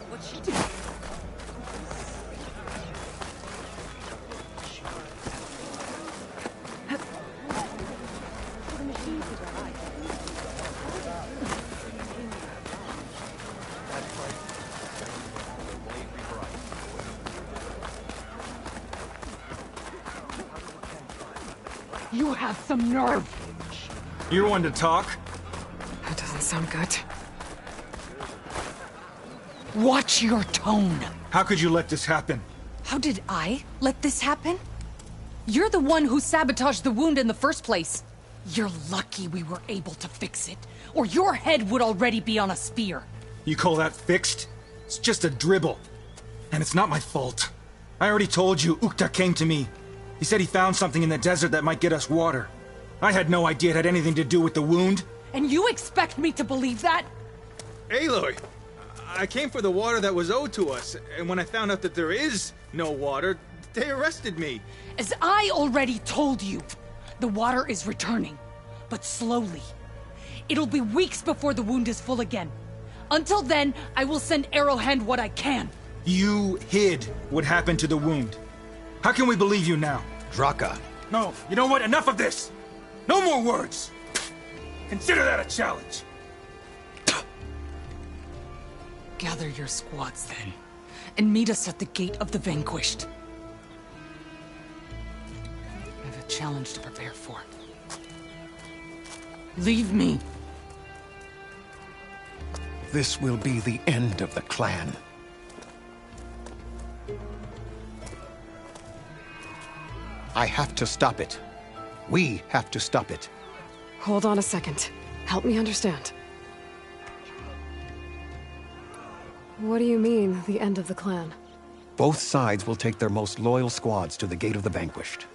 Speaker 5: What's she doing?
Speaker 8: You have some nerve!
Speaker 2: You're one to talk?
Speaker 1: That doesn't sound good.
Speaker 8: Watch your tone!
Speaker 2: How could you let this happen?
Speaker 8: How did I let this happen? You're the one who sabotaged the wound in the first place. You're lucky we were able to fix it, or your head would already be on a spear.
Speaker 12: You call that fixed? It's just a dribble. And it's not my fault. I already told you, Ukta came to me. He said he found something in the desert that might get us water. I had no idea it had anything to do with the wound.
Speaker 8: And you expect me to believe that?
Speaker 2: Aloy, I came for the water that was owed to us, and when I found out that there is no water, they arrested me.
Speaker 8: As I already told you, the water is returning, but slowly. It'll be weeks before the wound is full again. Until then, I will send Arrowhand what I can.
Speaker 12: You hid what happened to the wound. How can we believe you now?
Speaker 4: Draka.
Speaker 12: No, you know what? Enough of this! No more words! Consider that a challenge!
Speaker 8: Gather your squads then, and meet us at the Gate of the Vanquished. I have a challenge to prepare for. Leave me.
Speaker 4: This will be the end of the clan. I have to stop it. We have to stop it.
Speaker 1: Hold on a second. Help me understand. What do you mean, the end of the clan?
Speaker 4: Both sides will take their most loyal squads to the Gate of the Vanquished.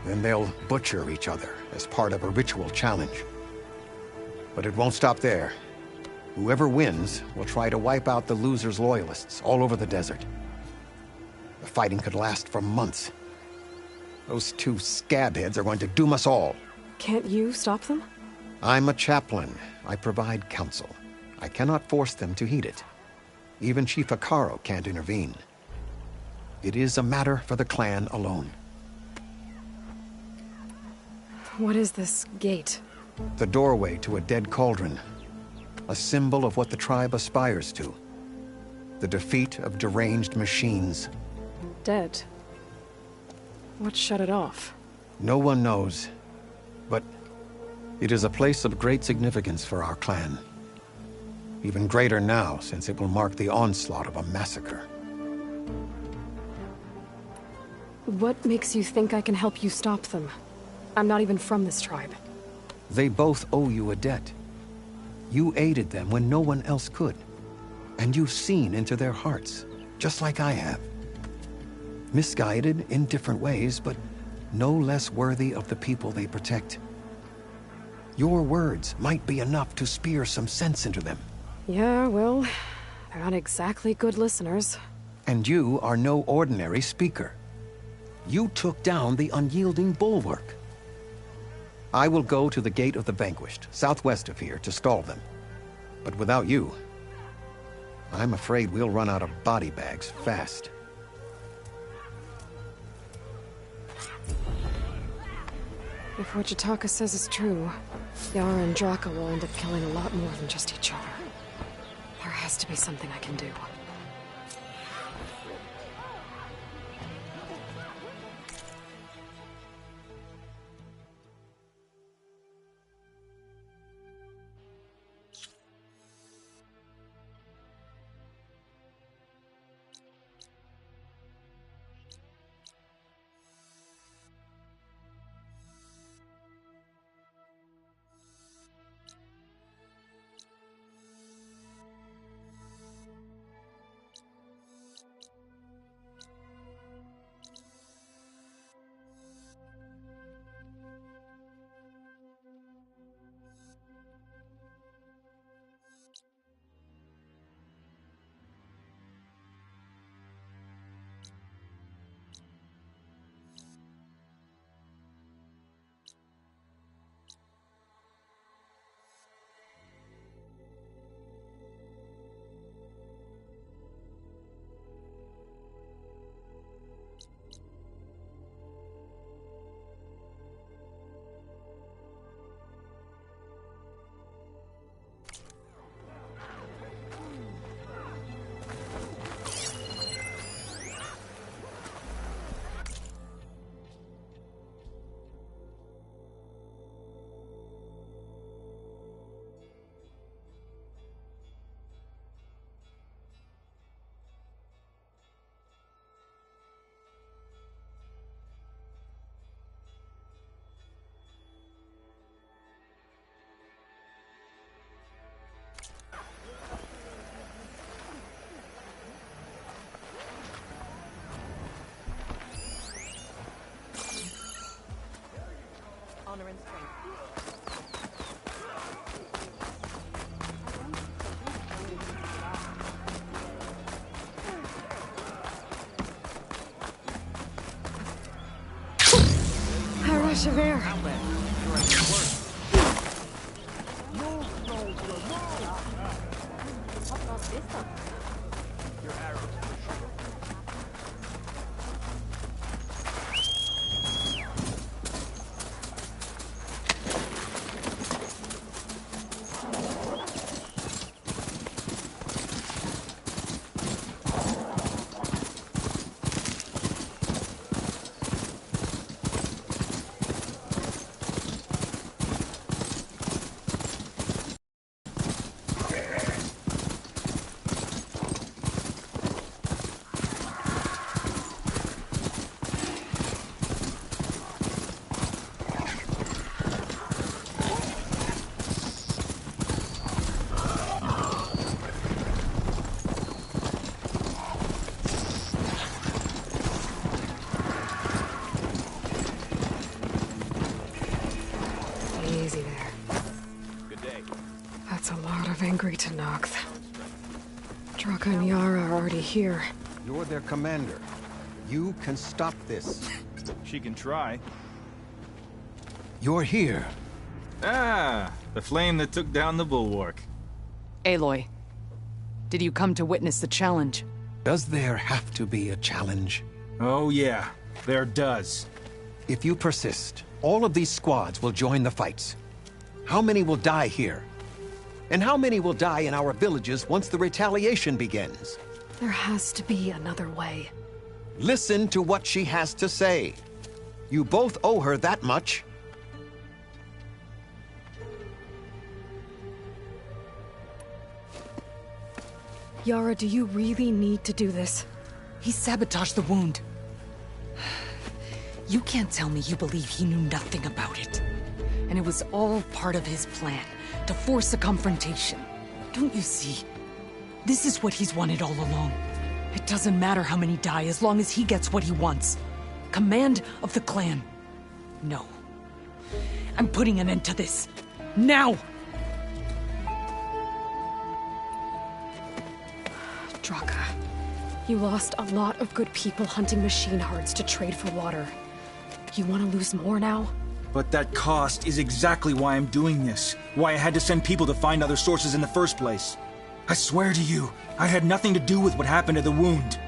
Speaker 4: Then they'll butcher each other as part of a ritual challenge. But it won't stop there. Whoever wins will try to wipe out the loser's loyalists all over the desert. The fighting could last for months. Those two scabheads are going to doom us all.
Speaker 1: Can't you stop them?
Speaker 4: I'm a chaplain. I provide counsel. I cannot force them to heed it. Even Chief Hekarro can't intervene. It is a matter for the clan alone.
Speaker 1: What is this gate?
Speaker 4: The doorway to a dead cauldron. A symbol of what the tribe aspires to. The defeat of deranged machines.
Speaker 1: Dead. What shut it off?
Speaker 4: No one knows. But it is a place of great significance for our clan. Even greater now, since it will mark the onslaught of a massacre.
Speaker 1: What makes you think I can help you stop them? I'm not even from this tribe.
Speaker 4: They both owe you a debt. You aided them when no one else could. And you've seen into their hearts, just like I have. Misguided in different ways, but no less worthy of the people they protect. Your words might be enough to spear some sense into them.
Speaker 1: Yeah, well, they're not exactly good listeners.
Speaker 4: And you are no ordinary speaker. You took down the unyielding bulwark. I will go to the Gate of the Vanquished, southwest of here, to stall them. But without you, I'm afraid we'll run out of body bags fast.
Speaker 1: If what Jataka says is true, Yara and Draka will end up killing a lot more than just each other. There has to be something I can do. rush of air. Easy there.
Speaker 2: Good day.
Speaker 1: That's a lot of angry Tenakth. Draka and Yara are already here.
Speaker 4: You're their commander. You can stop this.
Speaker 2: She can try.
Speaker 4: You're here.
Speaker 2: Ah, the flame that took down the bulwark.
Speaker 8: Aloy, did you come to witness the challenge?
Speaker 4: Does there have to be a challenge?
Speaker 2: Oh yeah, there does.
Speaker 4: If you persist, all of these squads will join the fights. How many will die here? And how many will die in our villages once the retaliation begins?
Speaker 1: There has to be another way.
Speaker 4: Listen to what she has to say. You both owe her that much.
Speaker 1: Yara, do you really need to do this?
Speaker 8: He sabotaged the wound. You can't tell me you believe he knew nothing about it. And it was all part of his plan, to force a confrontation. Don't you see? This is what he's wanted all along. It doesn't matter how many die as long as he gets what he wants. Command of the clan. No. I'm putting an end to this. Now!
Speaker 1: Draka, you lost a lot of good people hunting machine hearts to trade for water. You want to lose more now?
Speaker 12: But that cost is exactly why I'm doing this. Why I had to send people to find other sources in the first place. I swear to you, I had nothing to do with what happened to the wound.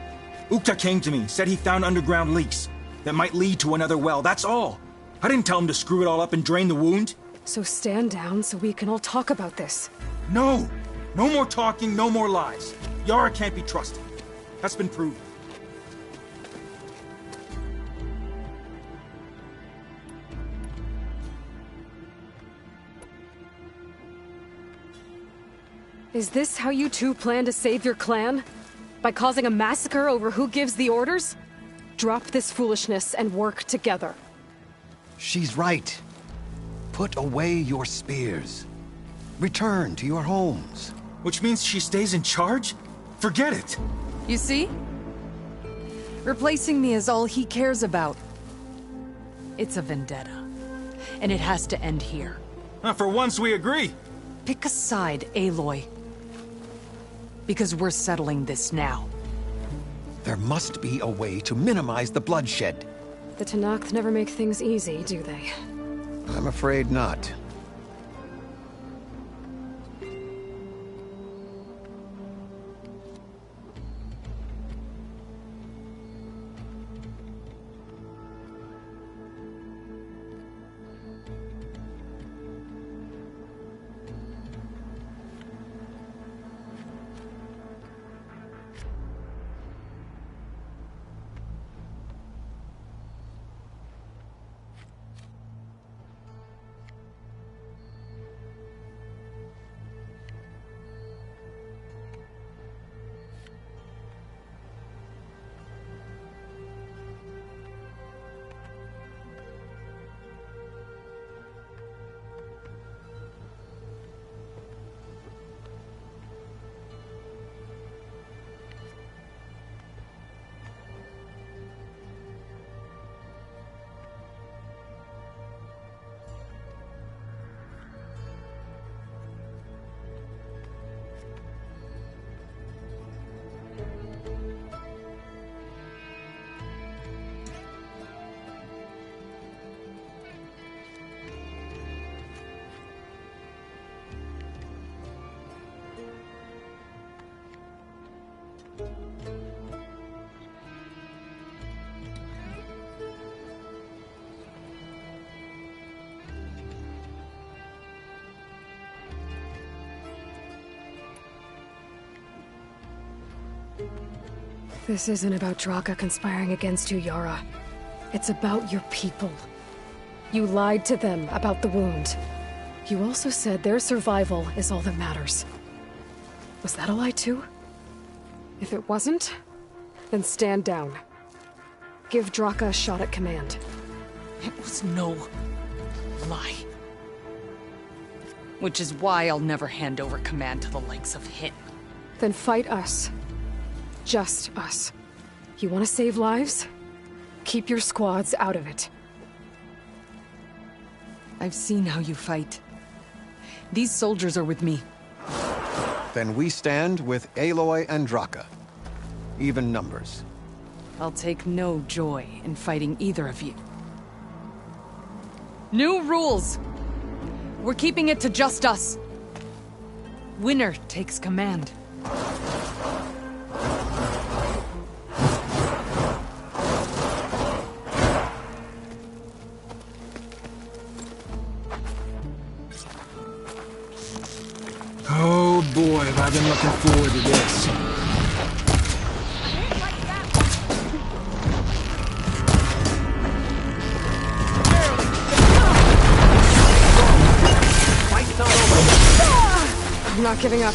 Speaker 12: Ukta came to me, said he found underground leaks that might lead to another well, that's all. I didn't tell him to screw it all up and drain the wound.
Speaker 1: So stand down so we can all talk about this.
Speaker 12: No! No more talking, no more lies. Yara can't be trusted. That's been proven.
Speaker 1: Is this how you two plan to save your clan? By causing a massacre over who gives the orders? Drop this foolishness and work together.
Speaker 4: She's right. Put away your spears. Return to your homes.
Speaker 12: Which means she stays in charge? Forget it!
Speaker 8: You see? Replacing me is all he cares about. It's a vendetta. And it has to end here.
Speaker 12: For once we agree.
Speaker 8: Pick a side, Aloy. Because we're settling this now.
Speaker 4: There must be a way to minimize the bloodshed.
Speaker 1: The Tenakth never make things easy, do they?
Speaker 4: I'm afraid not.
Speaker 1: This isn't about Draka conspiring against you, Yara. It's about your people. You lied to them about the wound. You also said their survival is all that matters. Was that a lie too? If it wasn't, then stand down. Give Draka a shot at command.
Speaker 8: It was no lie. Which is why I'll never hand over command to the likes of him.
Speaker 1: Then fight us. Just us. You want to save lives? Keep your squads out of it.
Speaker 8: I've seen how you fight. These soldiers are with me.
Speaker 4: Then we stand with Aloy and Draka. Even numbers.
Speaker 8: I'll take no joy in fighting either of you. New rules! We're keeping it to just us. Winner takes command.
Speaker 12: Oh boy, have I been looking forward to this.
Speaker 1: I'm not giving up.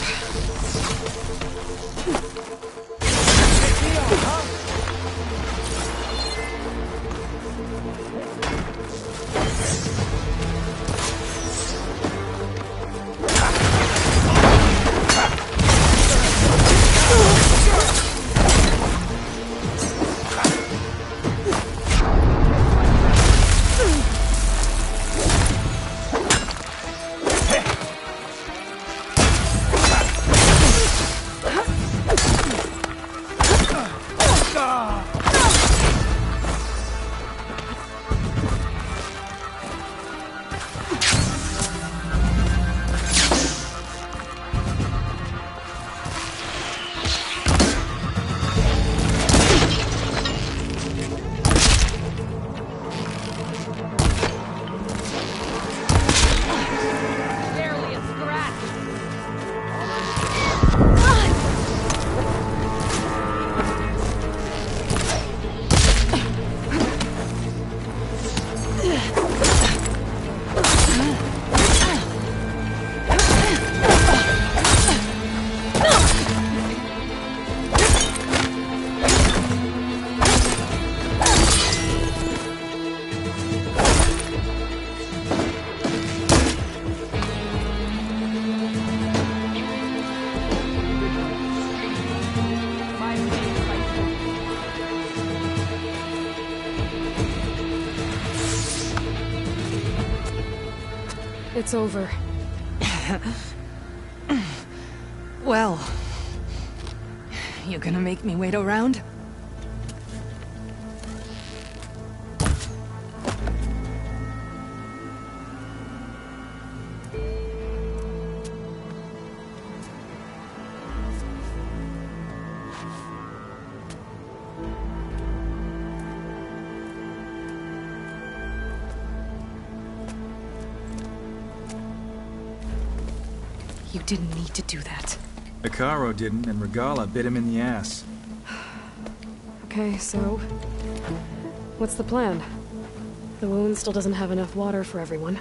Speaker 1: It's over.
Speaker 8: Well, you gonna make me wait around? You didn't need to do that.
Speaker 12: Hekarro didn't, and Regalla bit him in the ass.
Speaker 1: Okay, so... what's the plan? The wound still doesn't have enough water for everyone.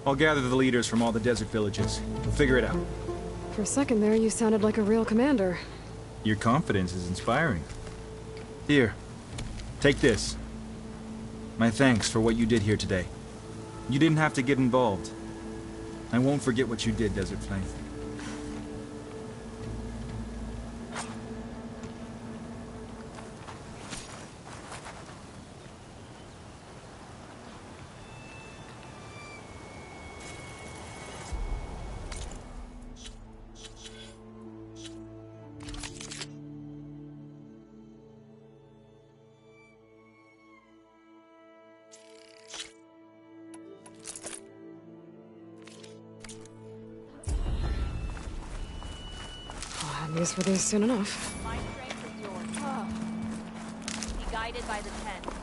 Speaker 12: I'll gather the leaders from all the desert villages. We'll figure it out.
Speaker 1: For a second there, you sounded like a real commander.
Speaker 12: Your confidence is inspiring. Here, take this. My thanks for what you did here today. You didn't have to get involved. I won't forget what you did, Desert Flame.
Speaker 1: I'll have use for these soon enough.
Speaker 7: My strength is right by the tent.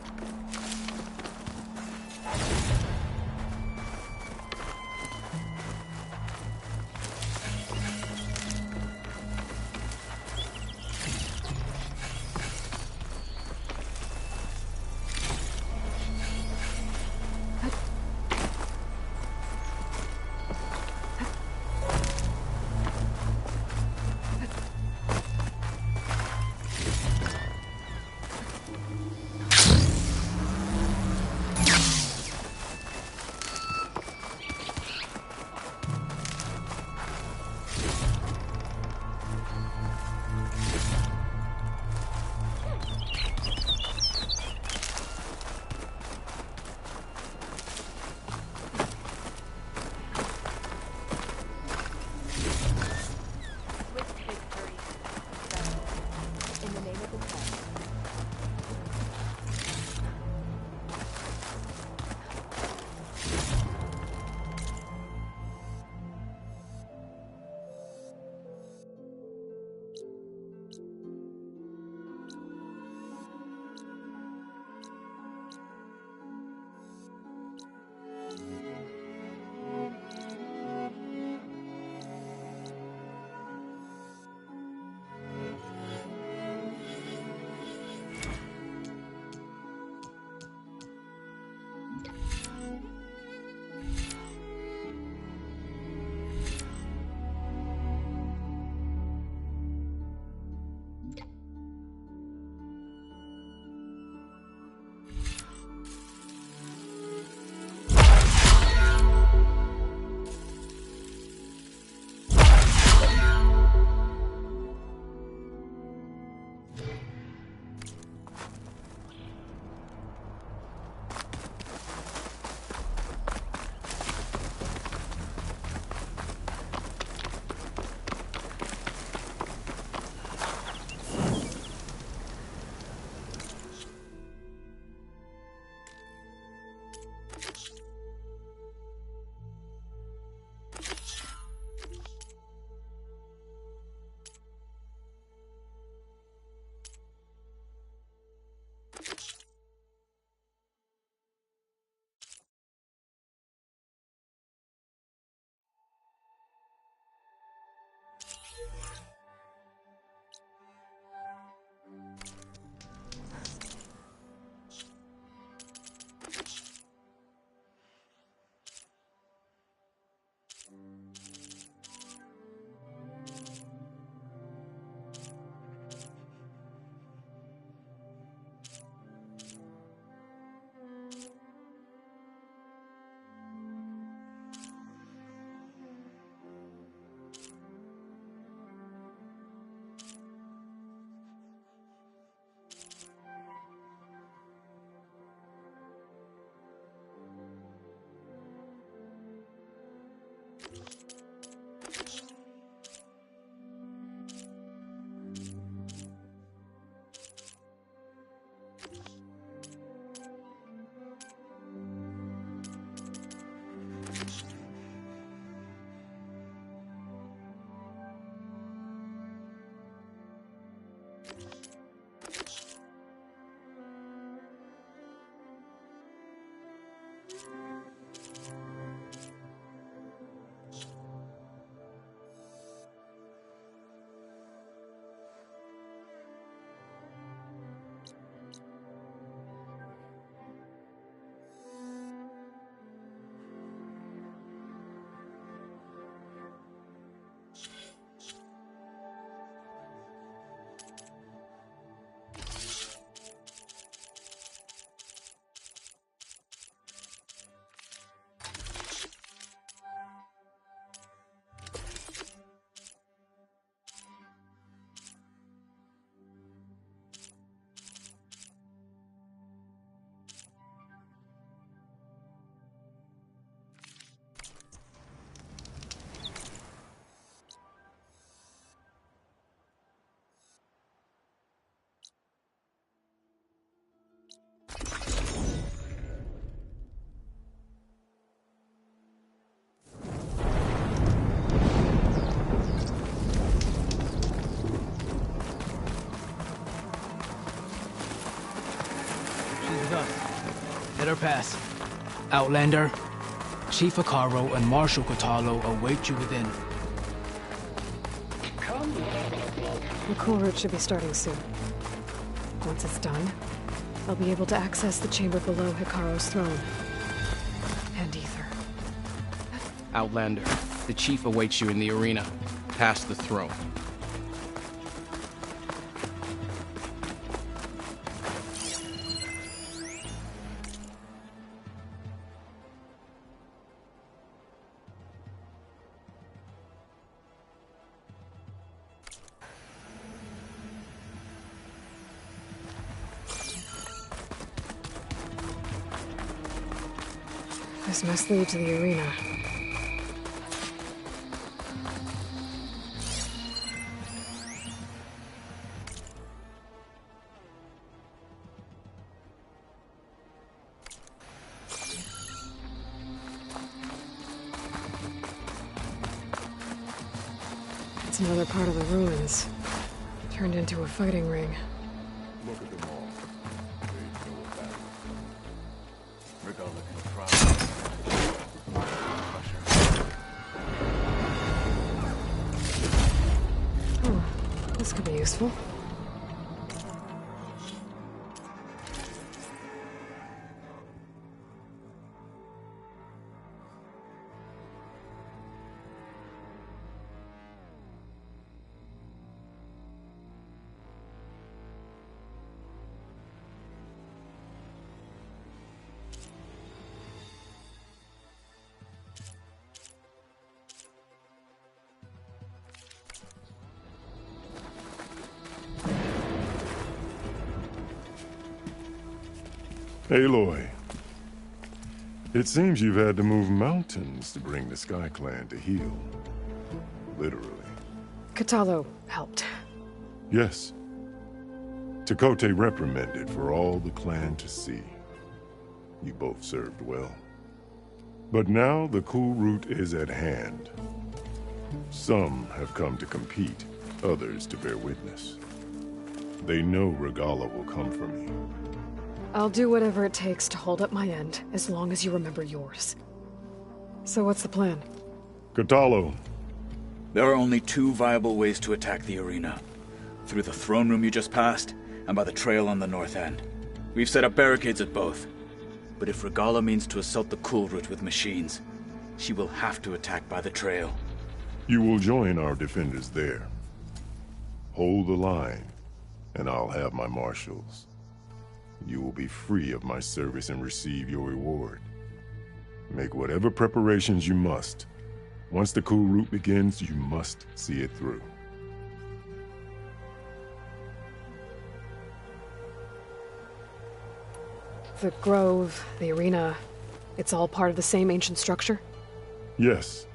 Speaker 3: Let her pass. Outlander, Chief Hekarro and Marshal Kotallo await you within.
Speaker 1: The cool route should be starting soon. Once it's done, I'll be able to access the chamber below Hekarro's throne. And Ether.
Speaker 13: Outlander, the Chief awaits you in the arena, past the throne.
Speaker 1: This must lead to the arena. It's another part of the ruins, turned into a fighting ring.
Speaker 14: Look at them all. They know about it. Regardless of the problem.
Speaker 1: Oh, this could be useful.
Speaker 14: Aloy, it seems you've had to move mountains to bring the Sky Clan to heel. Literally.
Speaker 1: Kotallo helped.
Speaker 14: Yes. Tekotteh reprimanded for all the clan to see. You both served well. But now the cool route is at hand. Some have come to compete, others to bear witness. They know Regalla will come for me.
Speaker 1: I'll do whatever it takes to hold up my end, as long as you remember yours. So what's the plan?
Speaker 14: Kotallo.
Speaker 15: There are only two viable ways to attack the arena. Through the throne room you just passed, and by the trail on the north end. We've set up barricades at both. But if Regalla means to assault the cool route with machines, she will have to attack by the trail.
Speaker 14: You will join our defenders there. Hold the line, and I'll have my marshals. You will be free of my service and receive your reward. Make whatever preparations you must. Once the cool route begins, you must see it through.
Speaker 1: The grove, the arena, it's all part of the same ancient structure?
Speaker 14: Yes.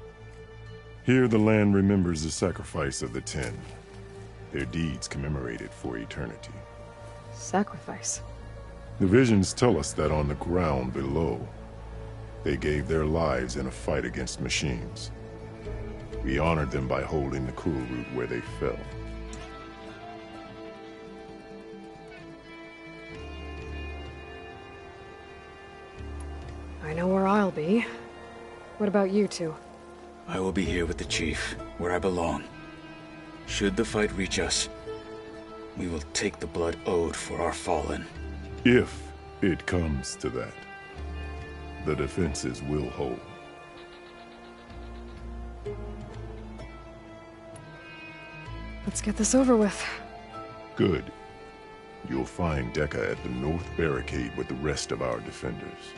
Speaker 14: Here the land remembers the sacrifice of the Ten. Their deeds commemorated for eternity.
Speaker 1: Sacrifice?
Speaker 14: The visions tell us that on the ground below, they gave their lives in a fight against machines. We honored them by holding the cool route where they fell.
Speaker 1: I know where I'll be. What about you two?
Speaker 15: I will be here with the Chief, where I belong. Should the fight reach us, we will take the blood owed for our fallen.
Speaker 14: If it comes to that, the defenses will hold.
Speaker 1: Let's get this over with.
Speaker 14: Good. You'll find Dekka at the north barricade with the rest of our defenders.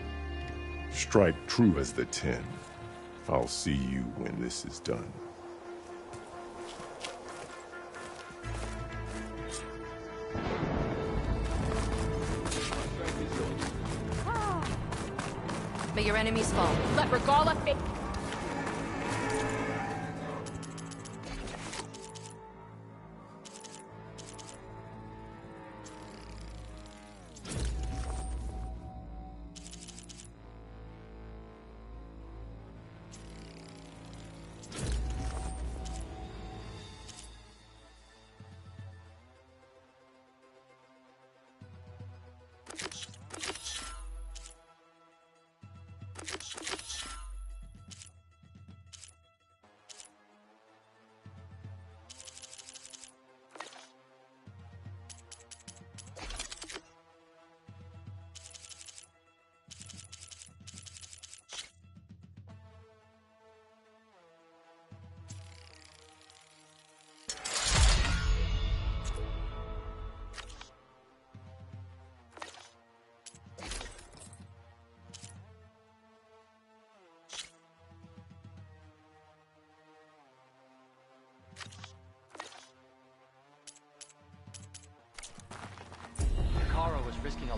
Speaker 14: Strike true as the Ten. I'll see you when this is done.
Speaker 5: May your enemies fall. Let Regalla face.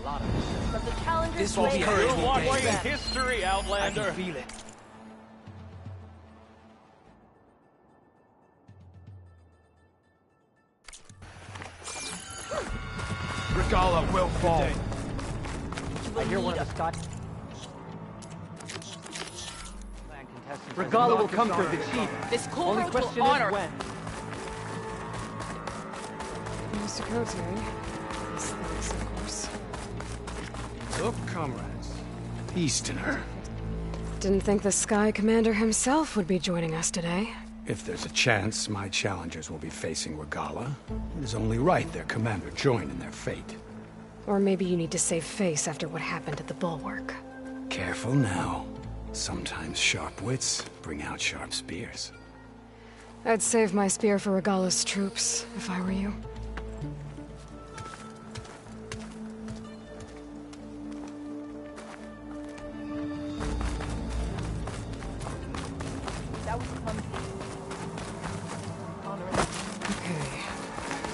Speaker 5: But the challengers
Speaker 3: This will be
Speaker 5: play
Speaker 3: her
Speaker 5: it.
Speaker 3: You're watching
Speaker 9: history, Outlander.
Speaker 3: I can feel it.
Speaker 9: Regala will fall.
Speaker 16: I hear one of the Scott.
Speaker 5: Regala
Speaker 16: will come for the chief.
Speaker 5: This cool
Speaker 16: Only
Speaker 5: road
Speaker 16: question
Speaker 5: will
Speaker 16: is
Speaker 5: honor.
Speaker 16: when.
Speaker 1: Mr. Cote. Thanks, of course.
Speaker 3: Look, comrades. Easterner.
Speaker 1: Didn't think the Sky Commander himself would be joining us today.
Speaker 17: If there's a chance my challengers will be facing Regala, it is only right their commander join in their fate.
Speaker 1: Or maybe you need to save face after what happened at the Bulwark.
Speaker 17: Careful now. Sometimes sharp wits bring out sharp spears.
Speaker 1: I'd save my spear for Regala's troops, if I were you. Okay.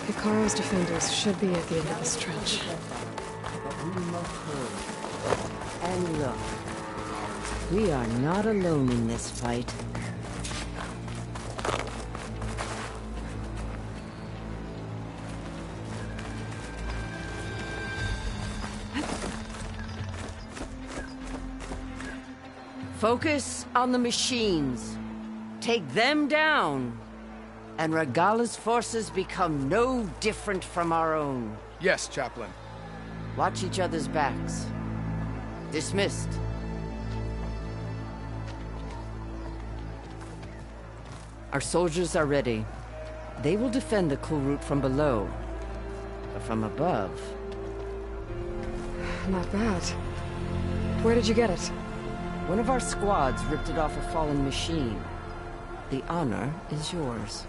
Speaker 1: Hikaru's defenders should be at the end of this trench.
Speaker 18: We must hurry. And look, we are not alone in this fight. Focus on the machines. Take them down. And Regala's forces become no different from our own.
Speaker 13: Yes, Chaplain.
Speaker 18: Watch each other's backs. Dismissed. Our soldiers are ready. They will defend the cool route from below. But from above...
Speaker 1: Not bad. Where did you get it?
Speaker 18: One of our squads ripped it off a fallen machine. The honor is yours.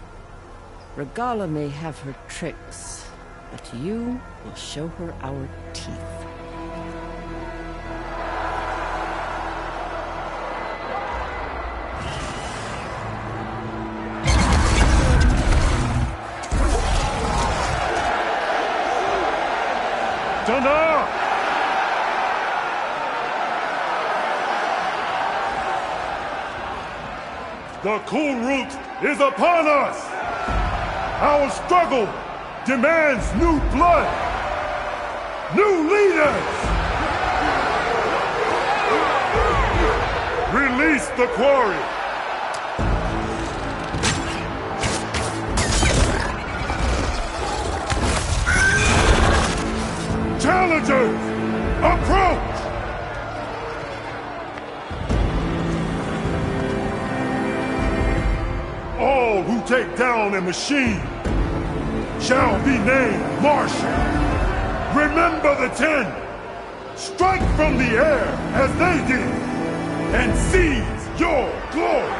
Speaker 18: Regala may have her tricks, but you will show her our teeth.
Speaker 14: Dana! The cool route is upon us! Our struggle demands new blood! New leaders! Release the quarry! Challengers, approach! All who take down a machine shall be named Marshal. Remember the 10. Strike from the air as they did, and seize your glory.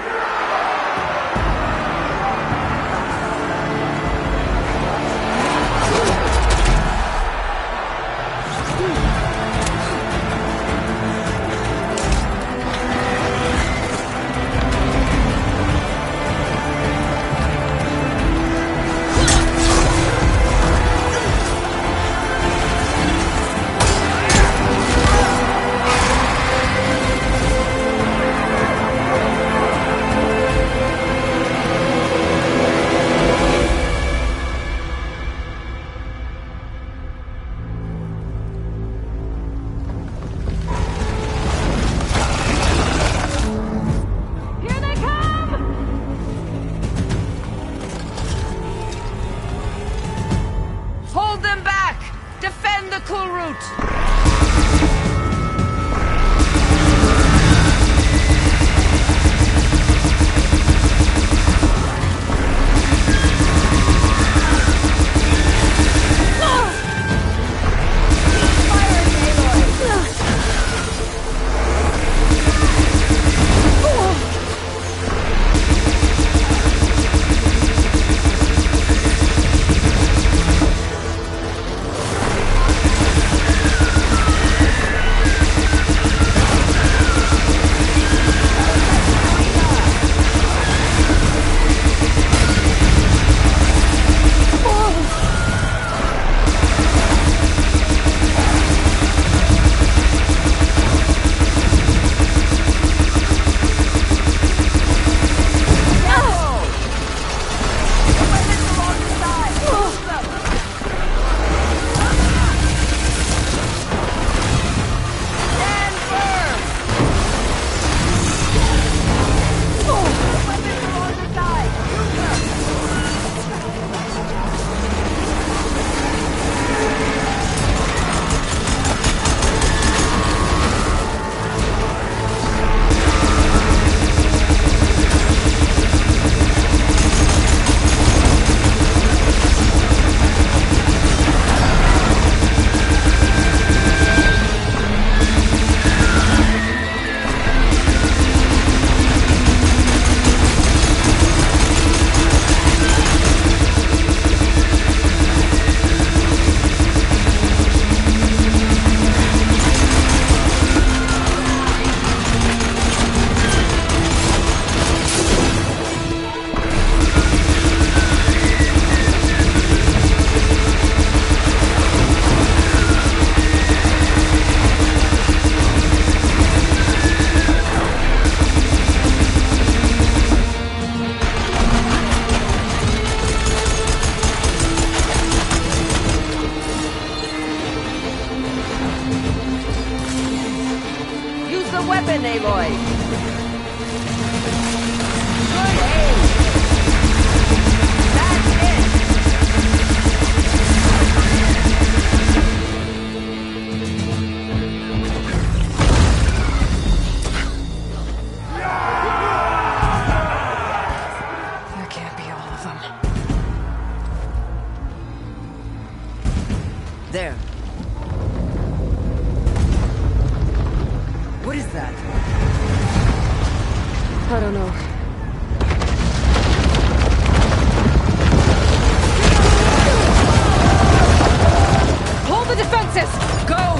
Speaker 18: the weapon, Aloy! Good aim! That's it!
Speaker 1: There can't be all of them.
Speaker 18: There. What is that?
Speaker 1: I don't know.
Speaker 8: Hold the defenses! Go!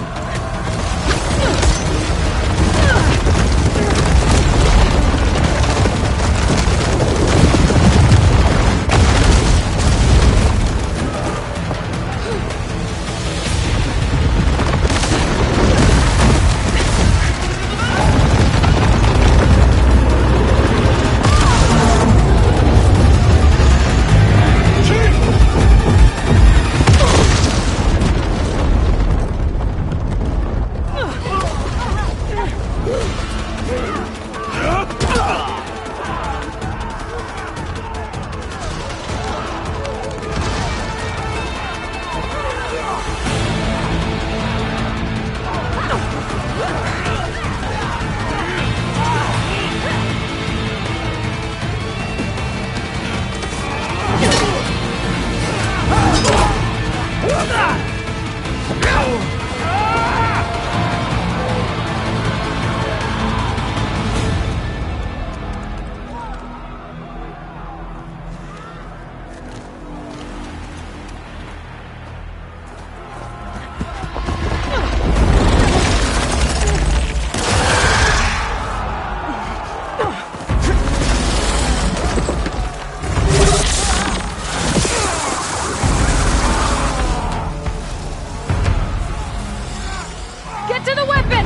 Speaker 8: Get to the weapon!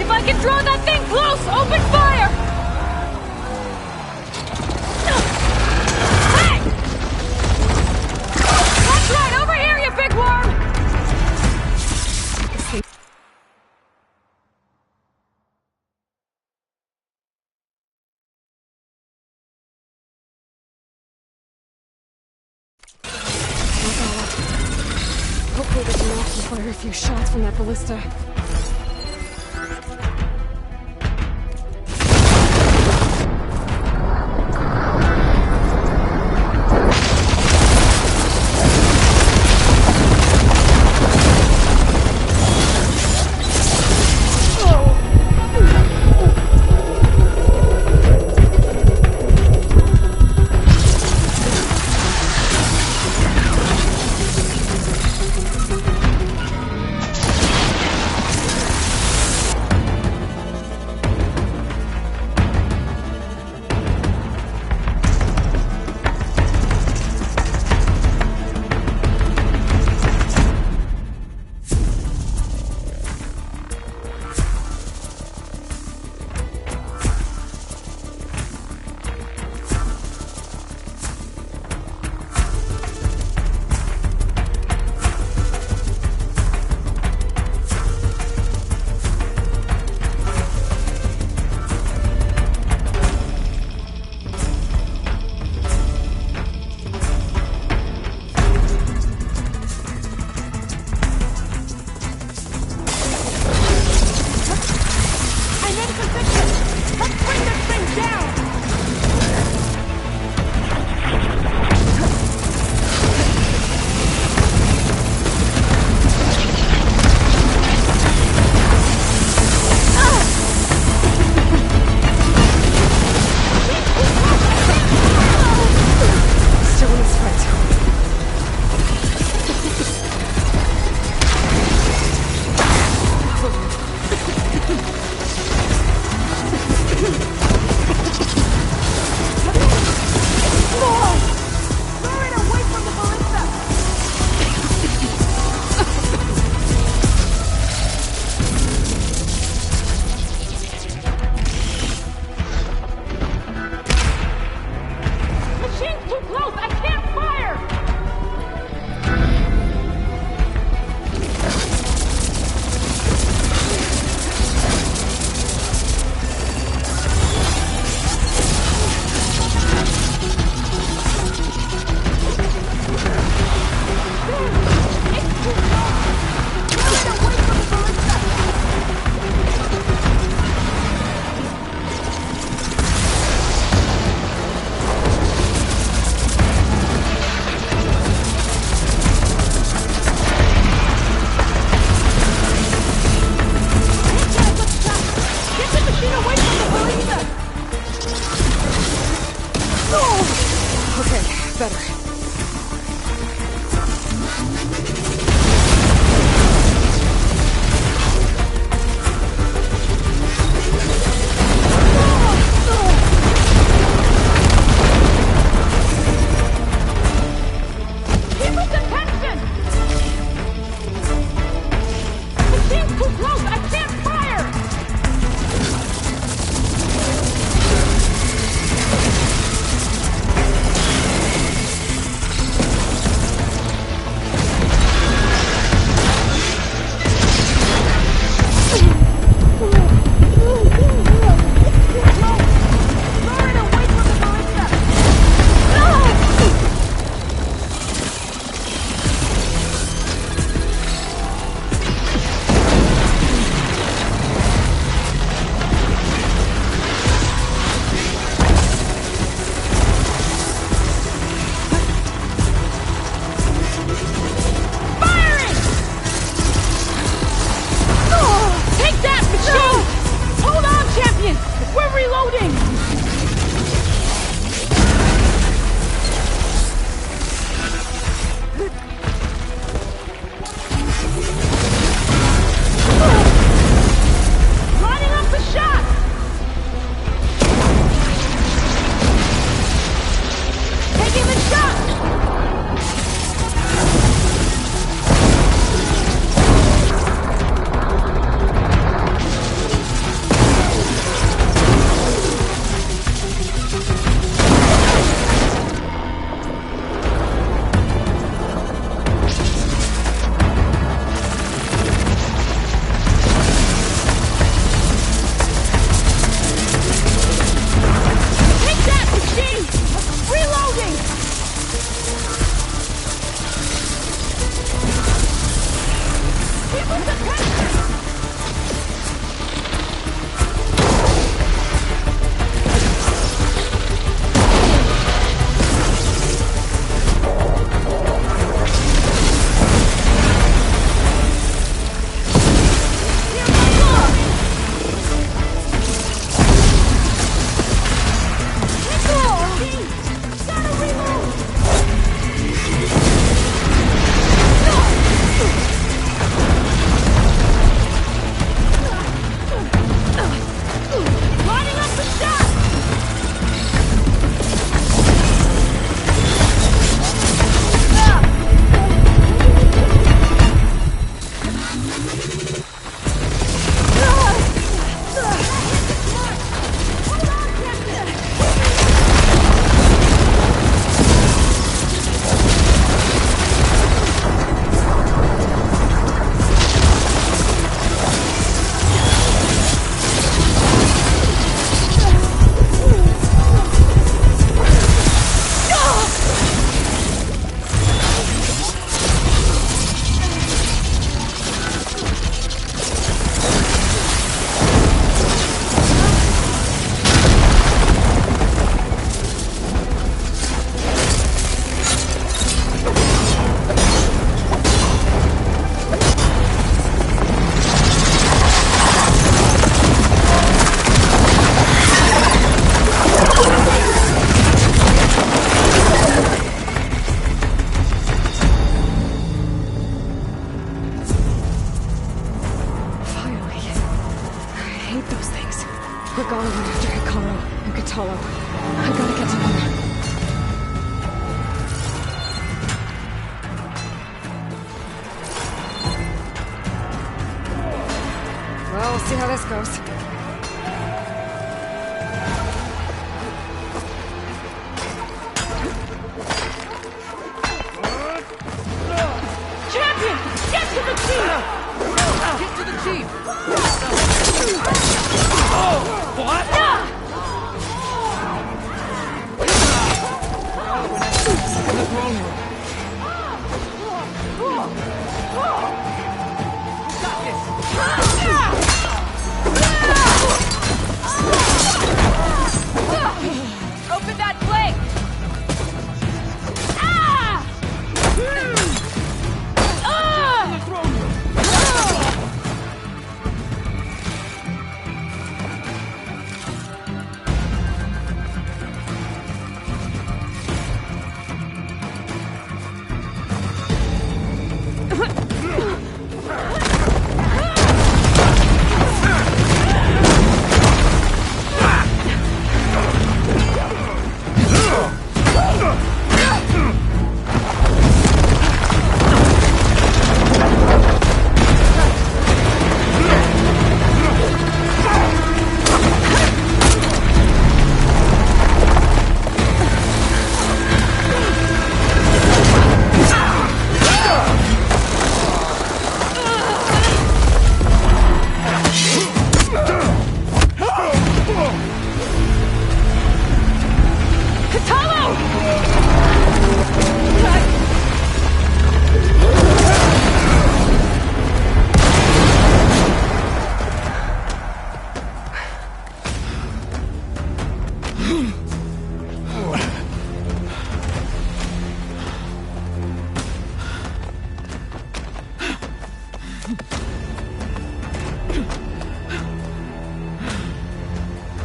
Speaker 8: If I can draw that thing close, open fire! Hey! That's right, over here, you big worm!
Speaker 1: Hopefully they can knock and fire a few shots from that ballista. That's better.
Speaker 5: People's attention! The team's too close! I can't fire! Take that, machine! Hold on, champion! We're reloading! Lining up the shot! Taking the shot! Take that, machine! Reloading! People's attention! Lining up the shot!
Speaker 1: Finally. I hate those things. Regala went after Hikaru and Katalo. I gotta get to them. Well, we'll see how this goes.
Speaker 5: Champion! Get to the team!
Speaker 3: Get to the team!
Speaker 5: What?
Speaker 3: In the throne room.
Speaker 5: Got this!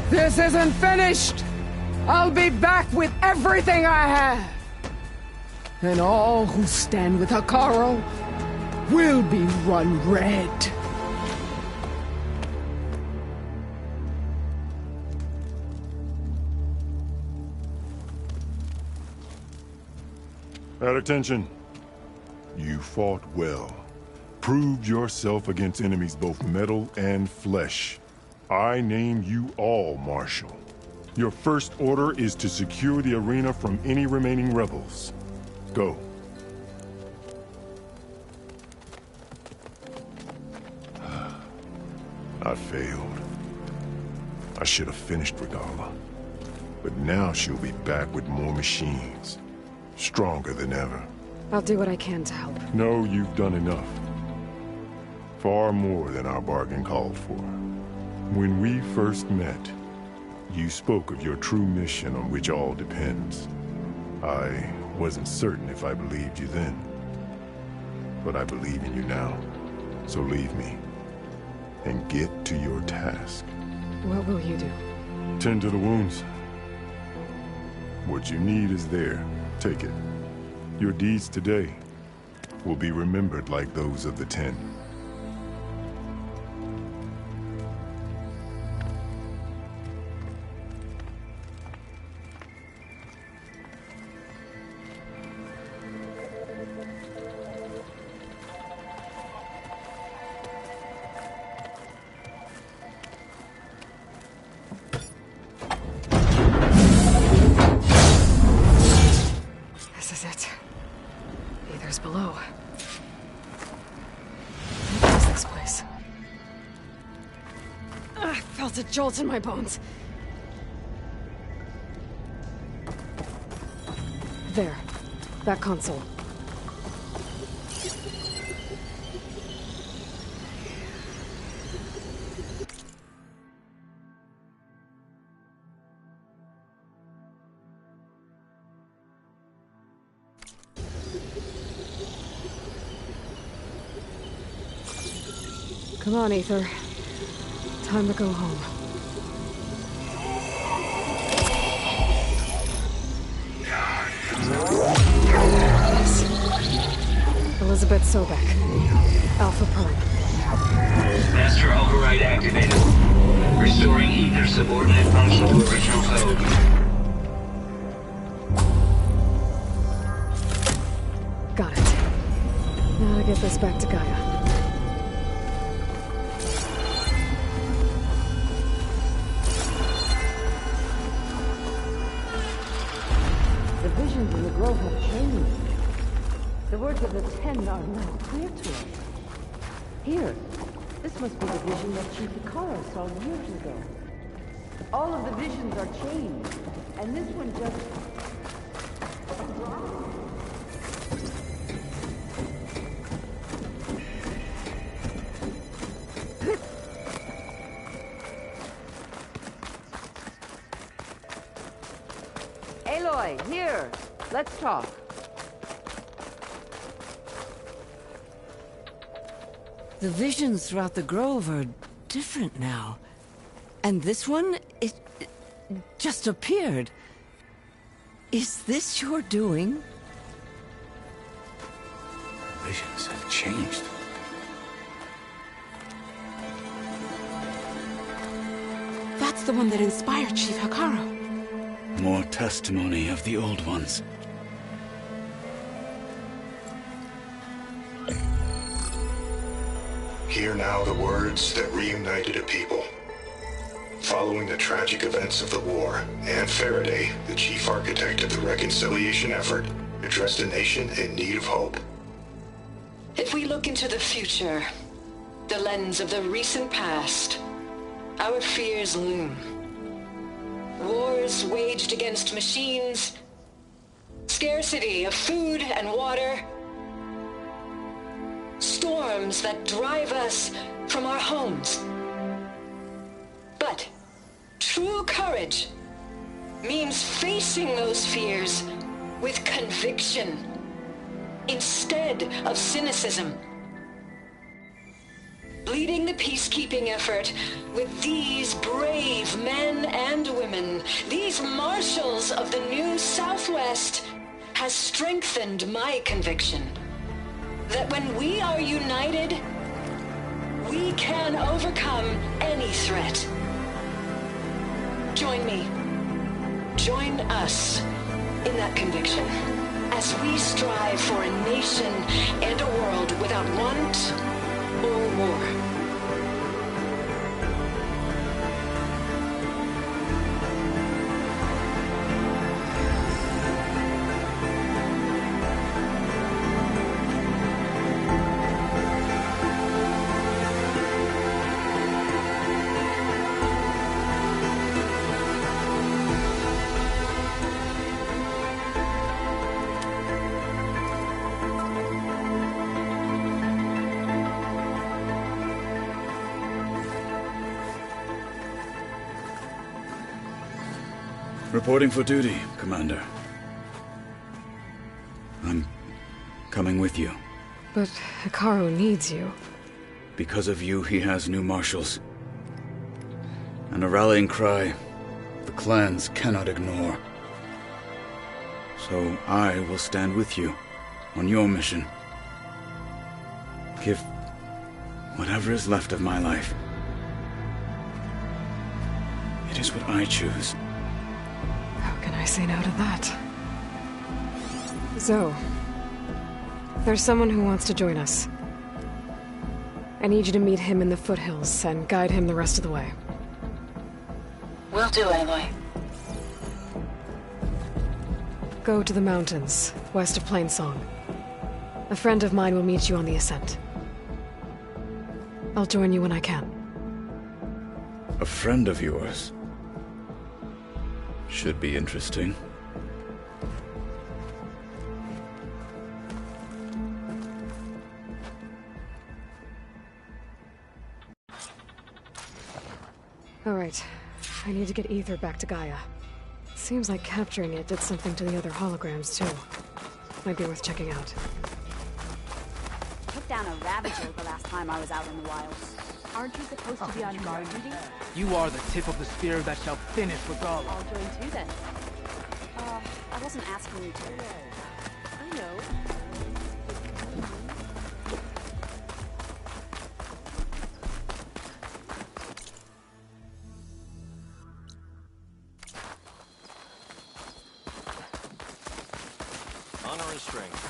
Speaker 5: This isn't finished! I'll be back with everything I have! And all who stand with Hekarro will be run red.
Speaker 14: At attention. You fought well. Proved yourself against enemies both metal and flesh. I name you all Marshal. Your first order is to secure the arena from any remaining rebels. Go. I failed. I should have finished Regalla. But now she'll be back with more machines. Stronger than ever.
Speaker 1: I'll do what I can to help.
Speaker 14: No, you've done enough. Far more than our bargain called for. When we first met, you spoke of your true mission on which all depends. I wasn't certain if I believed you then. But I believe in you now. So leave me. And get to your task.
Speaker 1: What will you do?
Speaker 14: Tend to the wounds. What you need is there. Take it. Your deeds today will be remembered like those of the 10.
Speaker 1: This is it. Aether's below. What is this place? I felt a jolt in my bones. There. That console. Come on, Aether. Time to go home. Elizabeth Sobek. Alpha Prime.
Speaker 19: Master override activated. Restoring Aether subordinate function to original code.
Speaker 1: Got it. Now to get this back to Gaia.
Speaker 18: The visions in the grove have changed. The words of the 10 are now clear to us. Here, this must be the vision that Chief Hekarro saw years ago. All of the visions are changed, and this one just... Aloy, here! Let's talk. The visions throughout the grove are different now. And this one, it just appeared. Is this your doing?
Speaker 17: Visions have changed.
Speaker 8: That's the one that inspired Chief Hekarro.
Speaker 15: More testimony of the old ones.
Speaker 20: Hear now the words that reunited a people. Following the tragic events of the war, Anne Faraday, the chief architect of the reconciliation effort, addressed a nation in need of hope.
Speaker 21: If we look into the future, the lens of the recent past, our fears loom. Wars waged against machines, scarcity of food and water, storms that drive us from our homes. But true courage means facing those fears with conviction instead of cynicism. Leading the peacekeeping effort with these brave men and women, these marshals of the new Southwest, has strengthened my conviction that when we are united, we can overcome any threat. Join me. Join us in that conviction as we strive for a nation and a world without want or war.
Speaker 15: Reporting for duty, Commander. I'm coming with you.
Speaker 1: But Hekarro needs you.
Speaker 15: Because of you, he has new marshals. And a rallying cry the clans cannot ignore. So I will stand with you on your mission. Give whatever is left of my life. It is what I choose.
Speaker 1: How can I say no to that? Zoe, there's someone who wants to join us. I need you to meet him in the foothills and guide him the rest of the way.
Speaker 21: Will do, Aloy.
Speaker 1: Go to the mountains, west of Plainsong. A friend of mine will meet you on the ascent. I'll join you when I can.
Speaker 15: A friend of yours? Should be interesting.
Speaker 1: All right. I need to get Ether back to Gaia. Seems like capturing it did something to the other holograms, too. Might be worth checking out.
Speaker 7: Took down a Ravager the last time I was out in the wild. Aren't you supposed to be on guard duty?
Speaker 3: You are the tip of the spear that shall finish Regalla.
Speaker 7: I'll join too then. I wasn't asking you to. I know.
Speaker 9: Honor and strength.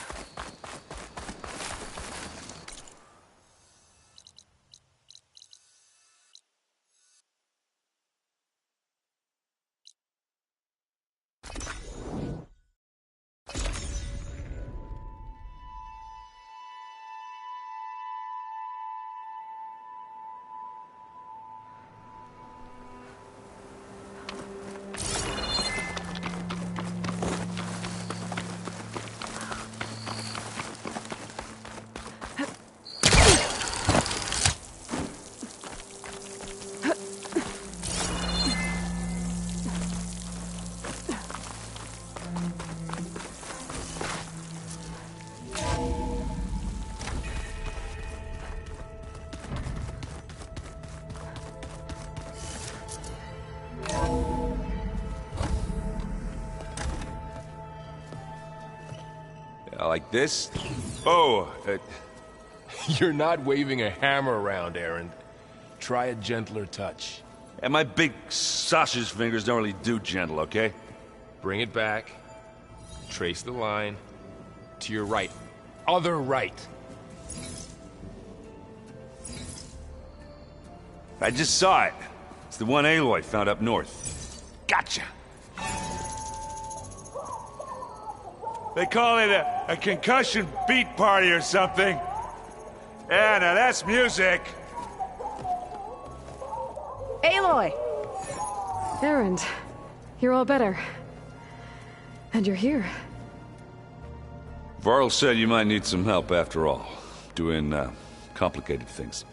Speaker 9: Like this? Oh, you're not waving a hammer around, Aaron. Try a gentler touch.
Speaker 6: And my big sausage fingers don't really do gentle, okay?
Speaker 9: Bring it back. Trace the line. To your right. Other right.
Speaker 6: I just saw it. It's the one Aloy found up north. Gotcha! They call it a concussion beat party or something. Yeah, now that's music.
Speaker 7: Aloy!
Speaker 1: Erend, you're all better. And you're here.
Speaker 6: Varl said you might need some help after all. Doing, complicated things.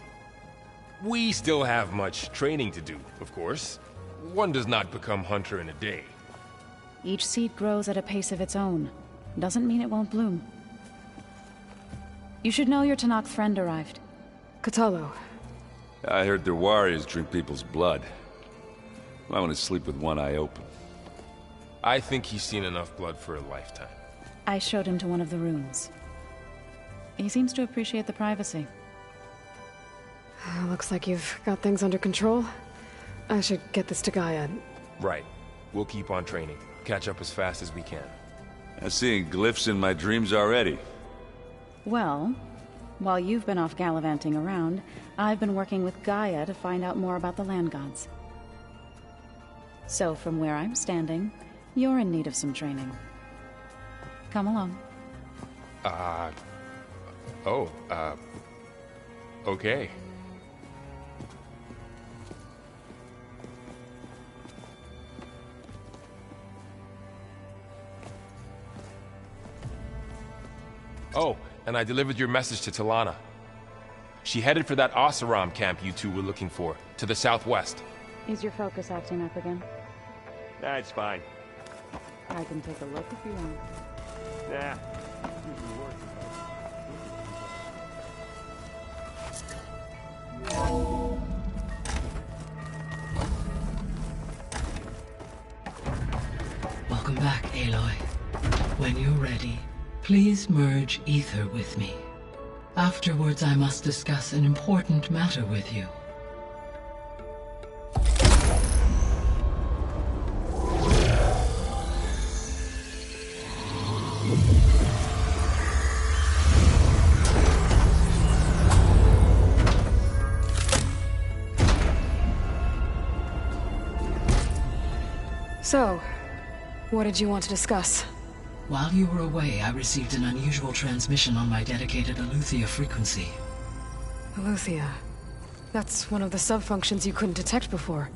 Speaker 9: We still have much training to do, of course. One does not become hunter in a day.
Speaker 10: Each seed grows at a pace of its own. Doesn't mean it won't bloom. You should know your Tanakh friend arrived.
Speaker 1: Kotallo.
Speaker 6: I heard their warriors drink people's blood. I want to sleep with one eye open.
Speaker 9: I think he's seen enough blood for a lifetime.
Speaker 10: I showed him to one of the rooms. He seems to appreciate the privacy.
Speaker 1: Looks like you've got things under control. I should get this to Gaia.
Speaker 9: Right. We'll keep on training. Catch up as fast as we can.
Speaker 6: I'm seeing glyphs in my dreams already.
Speaker 10: Well, while you've been off gallivanting around, I've been working with Gaia to find out more about the land gods. So from where I'm standing, you're in need of some training. Come along.
Speaker 9: Okay. Oh, and I delivered your message to Talana. She headed for that Oseram camp you two were looking for, to the southwest.
Speaker 10: Is your focus acting up again?
Speaker 6: That's fine.
Speaker 10: I can take a look if you want.
Speaker 6: Nah.
Speaker 22: Welcome back, Aloy. When you're ready, please merge ether with me. Afterwards, I must discuss an important matter with you.
Speaker 1: So, what did you want to discuss?
Speaker 22: While you were away, I received an unusual transmission on my dedicated Eleuthia frequency.
Speaker 1: Eleuthia. That's one of the sub-functions you couldn't detect before.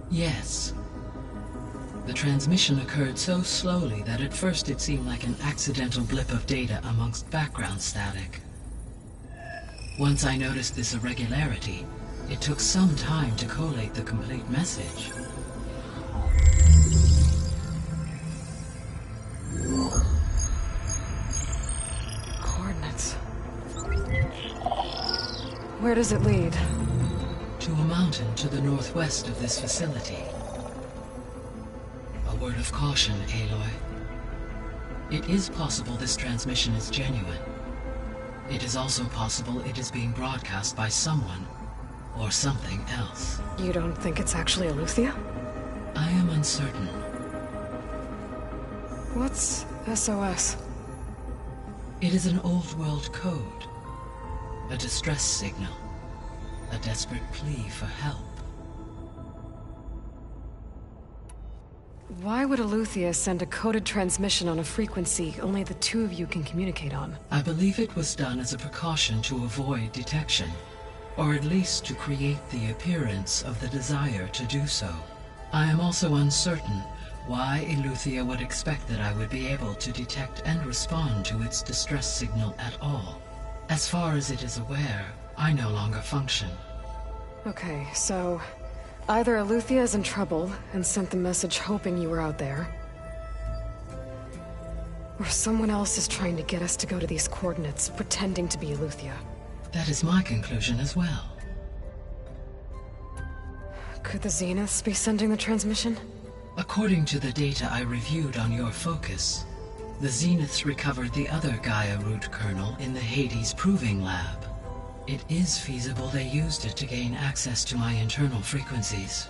Speaker 22: Yes. The transmission occurred so slowly that at first it seemed like an accidental blip of data amongst background static. Once I noticed this irregularity, it took some time to collate the complete message.
Speaker 1: Coordinates. Where does it lead?
Speaker 22: To a mountain to the northwest of this facility. A word of caution, Aloy. It is possible this transmission is genuine. It is also possible it is being broadcast by someone or something else.
Speaker 1: You don't think it's actually Eleuthia?
Speaker 22: I am uncertain.
Speaker 1: What's SOS?
Speaker 22: It is an old-world code. A distress signal. A desperate plea for help.
Speaker 1: Why would Eleuthia send a coded transmission on a frequency only the two of you can communicate on?
Speaker 22: I believe it was done as a precaution to avoid detection, or at least to create the appearance of the desire to do so. I am also uncertain why Eleuthia would expect that I would be able to detect and respond to its distress signal at all. As far as it is aware, I no longer function.
Speaker 1: Okay, so either Eleuthia is in trouble and sent the message hoping you were out there, or someone else is trying to get us to go to these coordinates, pretending to be Eleuthia.
Speaker 22: That is my conclusion as well.
Speaker 1: Could the Zeniths be sending the transmission?
Speaker 22: According to the data I reviewed on your focus, the Zeniths recovered the other Gaia root kernel in the Hades Proving Lab. It is feasible they used it to gain access to my internal frequencies.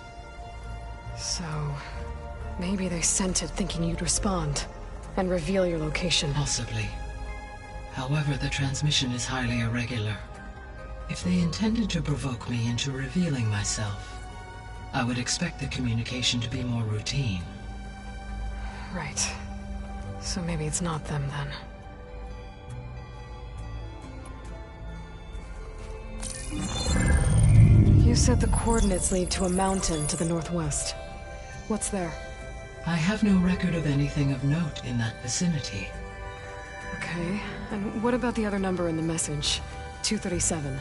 Speaker 1: So, maybe they sent it thinking you'd respond and reveal your location.
Speaker 22: Possibly. However, the transmission is highly irregular. If they intended to provoke me into revealing myself, I would expect the communication to be more routine.
Speaker 1: Right. So maybe it's not them then. You said the coordinates lead to a mountain to the northwest. What's there?
Speaker 22: I have no record of anything of note in that vicinity.
Speaker 1: Okay, and what about the other number in the message? 237.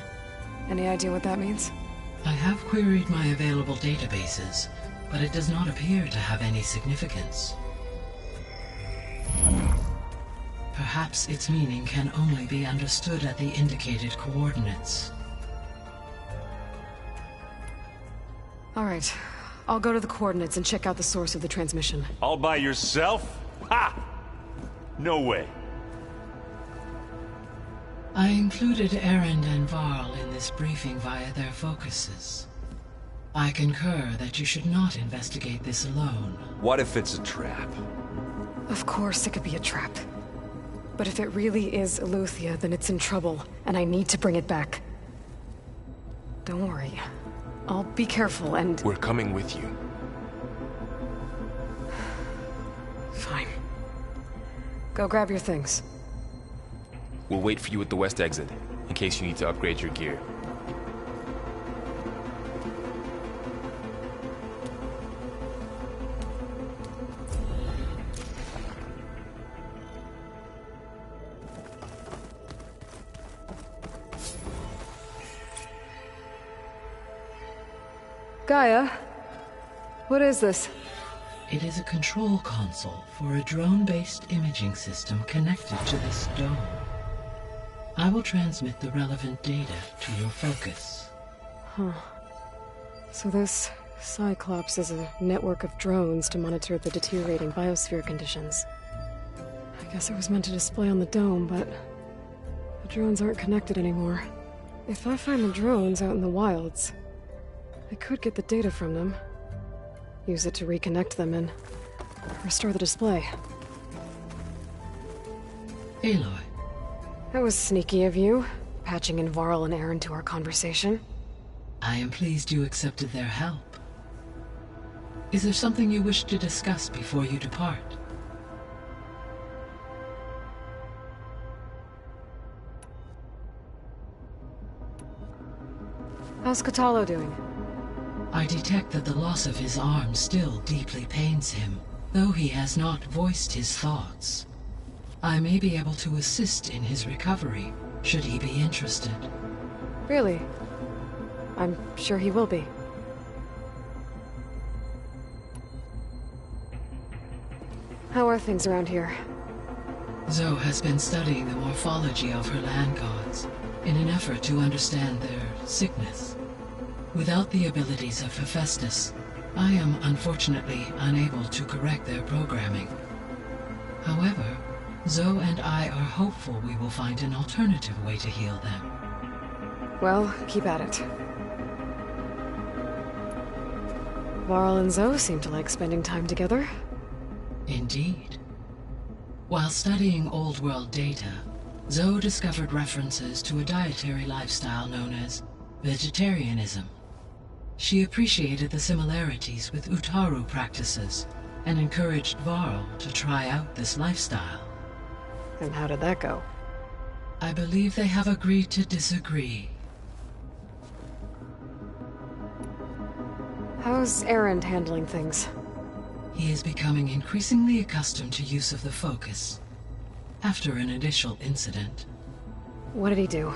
Speaker 1: Any idea what that means?
Speaker 22: I have queried my available databases, but it does not appear to have any significance. perhaps its meaning can only be understood at the indicated coordinates.
Speaker 1: All right. I'll go to the coordinates and check out the source of the transmission.
Speaker 6: All by yourself? Ha! No way.
Speaker 22: I included Erend and Varl in this briefing via their focuses. I concur that you should not investigate this alone.
Speaker 2: What if it's a trap?
Speaker 1: Of course it could be a trap. But if it really is Eleuthia, then it's in trouble, and I need to bring it back. Don't worry. I'll be careful and...
Speaker 9: We're coming with you.
Speaker 1: Fine. Go grab your things.
Speaker 9: We'll wait for you at the west exit, in case you need to upgrade your gear.
Speaker 1: Gaia? What is this?
Speaker 22: It is a control console for a drone-based imaging system connected to this dome. I will transmit the relevant data to your focus.
Speaker 1: Huh. So this Cyclops is a network of drones to monitor the deteriorating biosphere conditions. I guess it was meant to display on the dome, but the drones aren't connected anymore. If I find the drones out in the wilds, I could get the data from them, use it to reconnect them and restore the display.
Speaker 22: Aloy.
Speaker 1: That was sneaky of you, patching in Varl and Erend to our conversation.
Speaker 22: I am pleased you accepted their help. Is there something you wish to discuss before you depart?
Speaker 1: How's Kotallo doing?
Speaker 22: I detect that the loss of his arm still deeply pains him, though he has not voiced his thoughts. I may be able to assist in his recovery, should he be interested.
Speaker 1: Really? I'm sure he will be. How are things around here?
Speaker 22: Zoe has been studying the morphology of her land gods in an effort to understand their sickness. Without the abilities of Hephaestus, I am unfortunately unable to correct their programming. However, Zoe and I are hopeful we will find an alternative way to heal them.
Speaker 1: Well, keep at it. Varl and Zoe seem to like spending time together.
Speaker 22: Indeed. While studying Old World data, Zoe discovered references to a dietary lifestyle known as vegetarianism. She appreciated the similarities with Utaru practices and encouraged Varl to try out this lifestyle.
Speaker 1: And how did that go?
Speaker 22: I believe they have agreed to disagree.
Speaker 1: How's Erend handling things?
Speaker 22: He is becoming increasingly accustomed to use of the focus, after an initial incident.
Speaker 1: What did he do?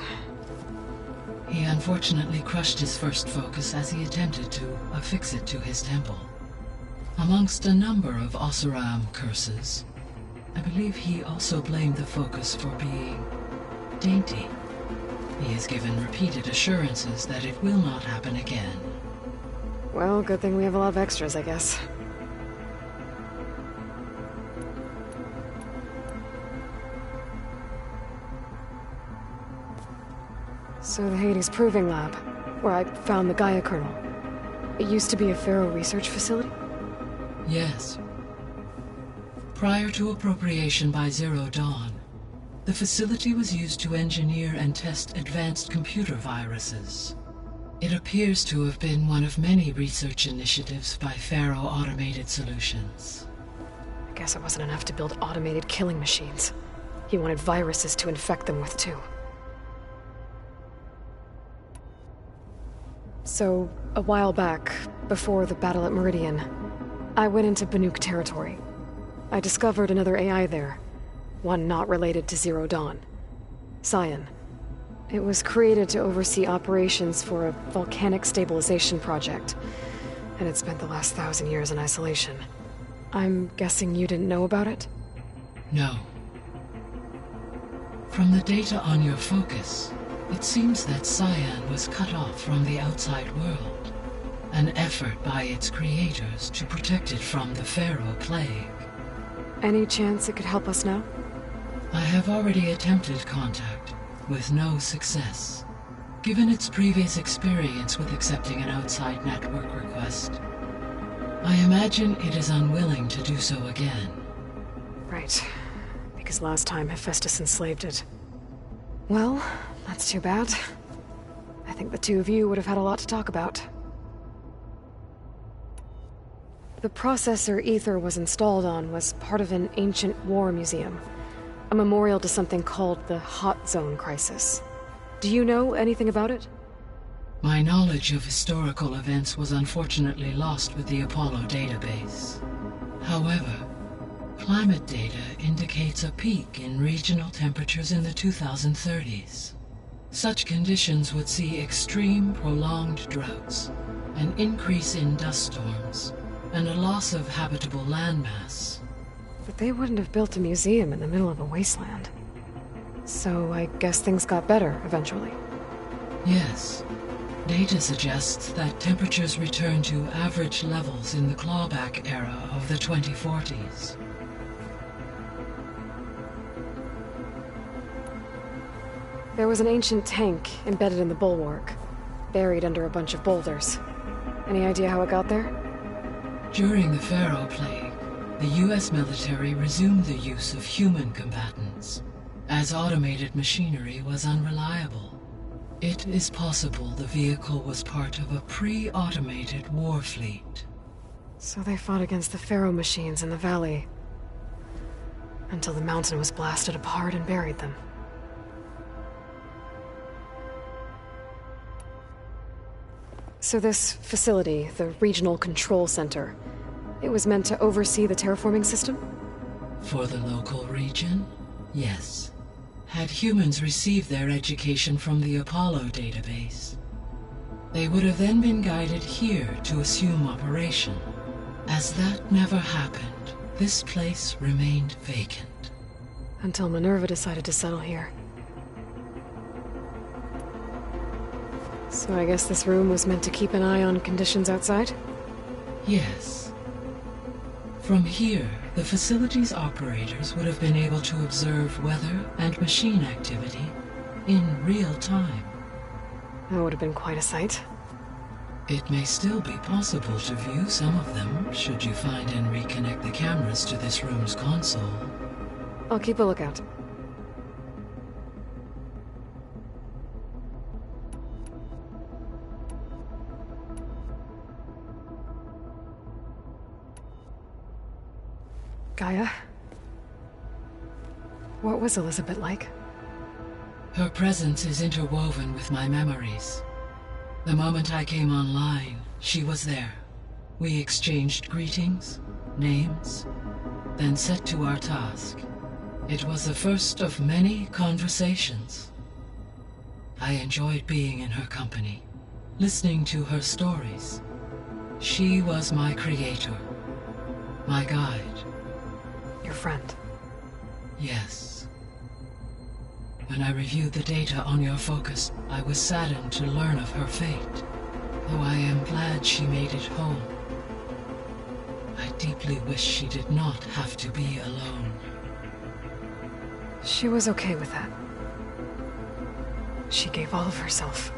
Speaker 22: He unfortunately crushed his first focus as he attempted to affix it to his temple. Amongst a number of Oseram curses, I believe he also blamed the focus for being dainty. He has given repeated assurances that it will not happen again.
Speaker 1: Well, good thing we have a lot of extras, I guess. So the Hades Proving Lab, where I found the Gaia kernel. It used to be a Pharaoh research facility?
Speaker 22: Yes. Prior to appropriation by Zero Dawn, the facility was used to engineer and test advanced computer viruses. It appears to have been one of many research initiatives by Pharaoh Automated Solutions.
Speaker 1: I guess it wasn't enough to build automated killing machines. He wanted viruses to infect them with, too. So, a while back, before the battle at Meridian, I went into Banuk territory. I discovered another AI there, one not related to Zero Dawn. Scion. It was created to oversee operations for a volcanic stabilization project, and it spent the last 1,000 years in isolation. I'm guessing you didn't know about it?
Speaker 22: No. From the data on your focus, it seems that Cyan was cut off from the outside world, an effort by its creators to protect it from the Pharaoh Plague.
Speaker 1: Any chance it could help us now?
Speaker 22: I have already attempted contact, with no success. Given its previous experience with accepting an outside network request, I imagine it is unwilling to do so again.
Speaker 1: Right. Because last time Hephaestus enslaved it. Well, that's too bad. I think the two of you would have had a lot to talk about. The processor Ether was installed on was part of an ancient war museum. A memorial to something called the Hot Zone Crisis. Do you know anything about it?
Speaker 22: My knowledge of historical events was unfortunately lost with the Apollo database. However, climate data indicates a peak in regional temperatures in the 2030s. Such conditions would see extreme, prolonged droughts, an increase in dust storms, and a loss of habitable landmass.
Speaker 1: But they wouldn't have built a museum in the middle of a wasteland. So I guess things got better eventually.
Speaker 22: Yes. Data suggests that temperatures returned to average levels in the clawback era of the 2040s.
Speaker 1: There was an ancient tank embedded in the bulwark, buried under a bunch of boulders. Any idea how it got there?
Speaker 22: During the Pharaoh Plague, the US military resumed the use of human combatants, as automated machinery was unreliable. It is possible the vehicle was part of a pre-automated war fleet.
Speaker 1: So they fought against the Pharaoh machines in the valley, until the mountain was blasted apart and buried them. So this facility, the Regional Control Center, it was meant to oversee the terraforming system?
Speaker 22: For the local region, yes. Had humans received their education from the Apollo database, they would have then been guided here to assume operation. As that never happened, this place remained vacant.
Speaker 1: Until Minerva decided to settle here. So I guess this room was meant to keep an eye on conditions outside?
Speaker 22: Yes. From here, the facility's operators would have been able to observe weather and machine activity in real time.
Speaker 1: That would have been quite a sight.
Speaker 22: It may still be possible to view some of them, should you find and reconnect the cameras to this room's console.
Speaker 1: I'll keep a lookout. Gaia? What was Elizabeth like?
Speaker 22: Her presence is interwoven with my memories. The moment I came online, she was there. We exchanged greetings, names, then set to our task. It was the first of many conversations. I enjoyed being in her company, listening to her stories. She was my creator, my guide.
Speaker 1: Your friend?
Speaker 22: Yes. When I reviewed the data on your focus, I was saddened to learn of her fate, though I am glad she made it home. I deeply wish she did not have to be alone.
Speaker 1: She was okay with that. She gave all of herself.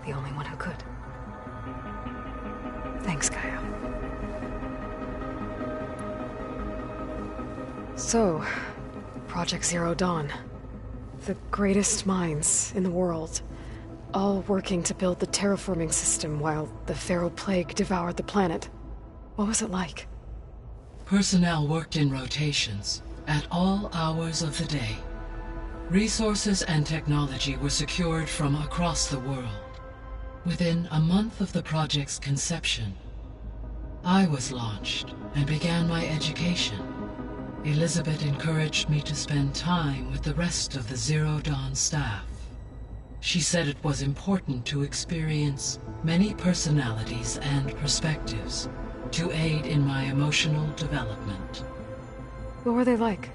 Speaker 1: The only one who could. Thanks, Gaia. So, Project Zero Dawn. The greatest minds in the world, all working to build the terraforming system while the Pharaoh Plague devoured the planet. What was it like?
Speaker 22: Personnel worked in rotations, at all hours of the day. Resources and technology were secured from across the world. Within a month of the project's conception, I was launched and began my education. Elizabeth encouraged me to spend time with the rest of the Zero Dawn staff. She said it was important to experience many personalities and perspectives to aid in my emotional development.
Speaker 1: What were they like?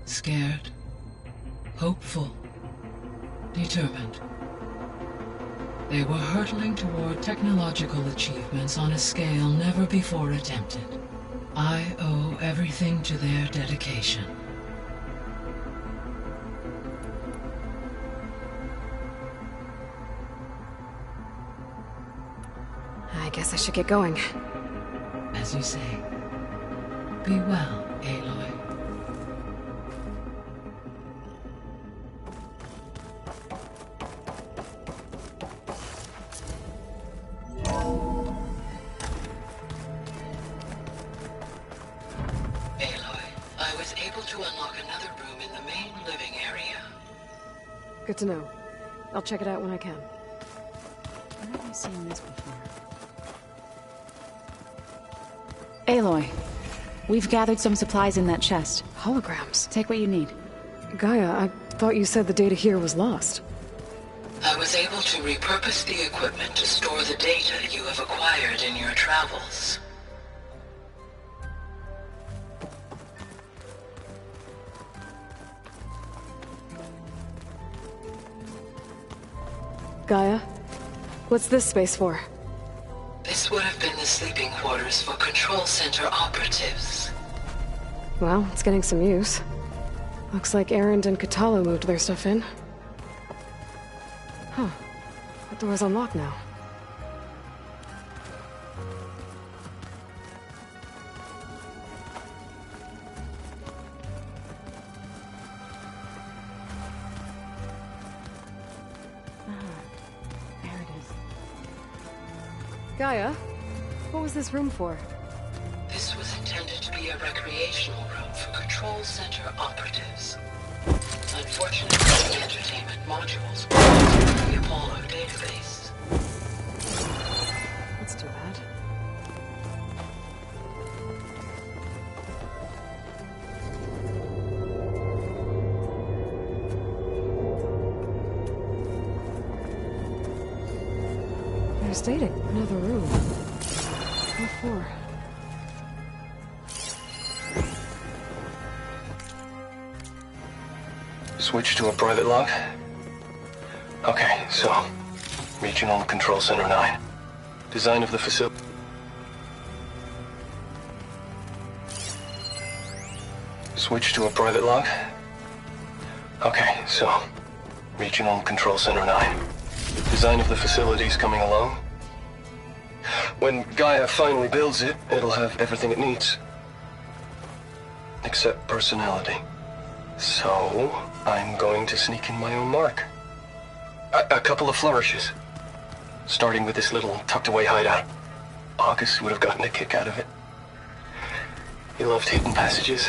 Speaker 22: Scared, hopeful, determined. They were hurtling toward technological achievements on a scale never before attempted. I owe everything to their dedication.
Speaker 1: I guess I should get going.
Speaker 22: As you say, be well, Aloy.
Speaker 1: Good to know. I'll check it out when I can.
Speaker 10: Where have I seen this before? Aloy, we've gathered some supplies in that chest.
Speaker 1: Holograms?
Speaker 10: Take what you need.
Speaker 1: Gaia, I thought you said the data here was lost.
Speaker 22: I was able to repurpose the equipment to store the data you have acquired in your travels.
Speaker 1: Gaia, what's this space for?
Speaker 22: This would have been the sleeping quarters for Control Center operatives.
Speaker 1: Well, it's getting some use. Looks like Erend and Kotallo moved their stuff in. Huh. That door's unlocked now. Gaia, what was this room for?
Speaker 22: This was intended to be a recreational room for Control Center operatives. Unfortunately, the entertainment modules were to the Apollo database.
Speaker 1: That's too bad. They're stating another room. What for?
Speaker 2: Switch to a private log? Okay, so... Regional Control Center 9. Design of the facility... Switch to a private log? Okay, so... Regional Control Center 9. Design of the facility's coming along. When Gaia finally builds it, it'll have everything it needs. Except personality. So, I'm going to sneak in my own mark. A couple of flourishes. Starting with this little tucked-away hideout. August would have gotten a kick out of it. He loved hidden passages,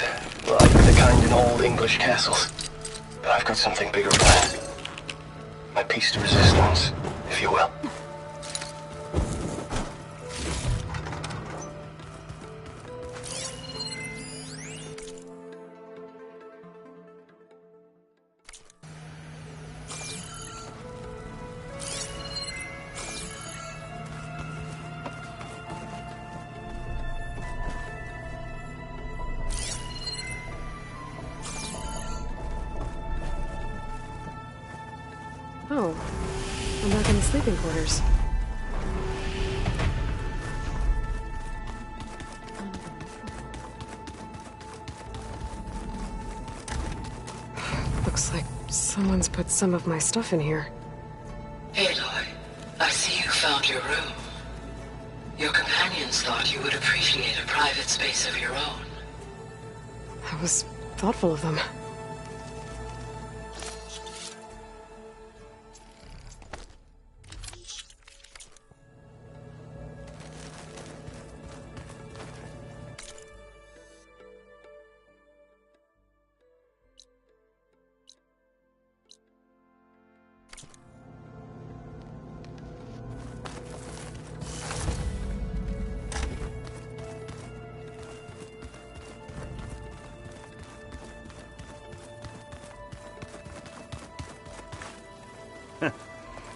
Speaker 2: like the kind in old English castles. But I've got something bigger planned. My piece de resistance, if you will.
Speaker 1: Oh, I'm back in the sleeping quarters. Looks like someone's put some of my stuff in here.
Speaker 22: Aloy, I see you found your room. Your companions thought you would appreciate a private space of your own.
Speaker 1: That was thoughtful of them.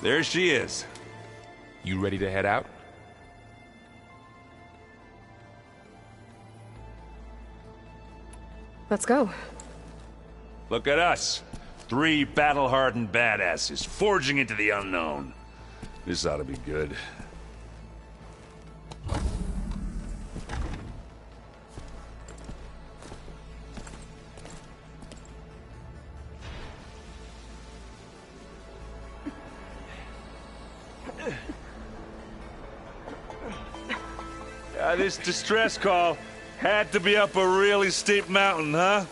Speaker 6: There she is.
Speaker 9: You ready to head out?
Speaker 1: Let's go.
Speaker 6: Look at us. 3 battle-hardened badasses forging into the unknown. This ought to be good. This distress call had to be up a really steep mountain, huh?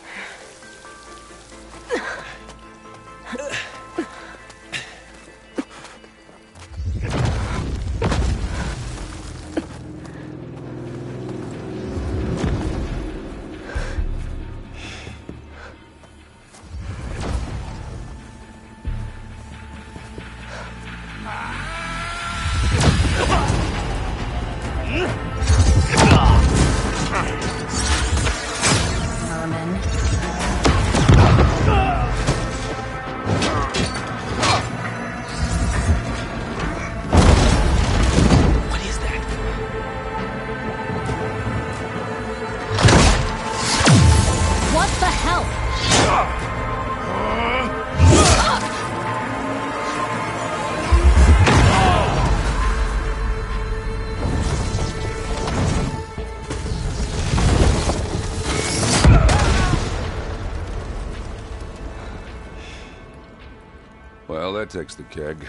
Speaker 9: Well, that takes the keg.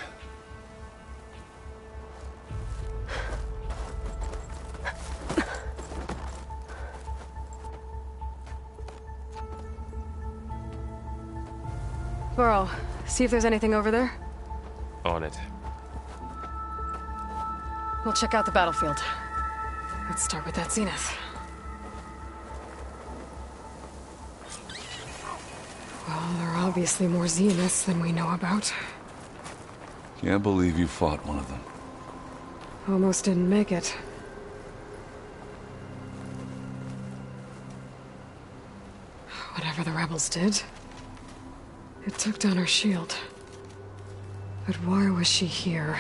Speaker 1: Burrow, see if there's anything over there.
Speaker 9: On it.
Speaker 1: We'll check out the battlefield. Let's start with that zenith. Well, there are obviously more zeniths than we know about.
Speaker 9: Can't believe you fought one of them.
Speaker 1: Almost didn't make it. Whatever the rebels did, it took down her shield. But why was she here?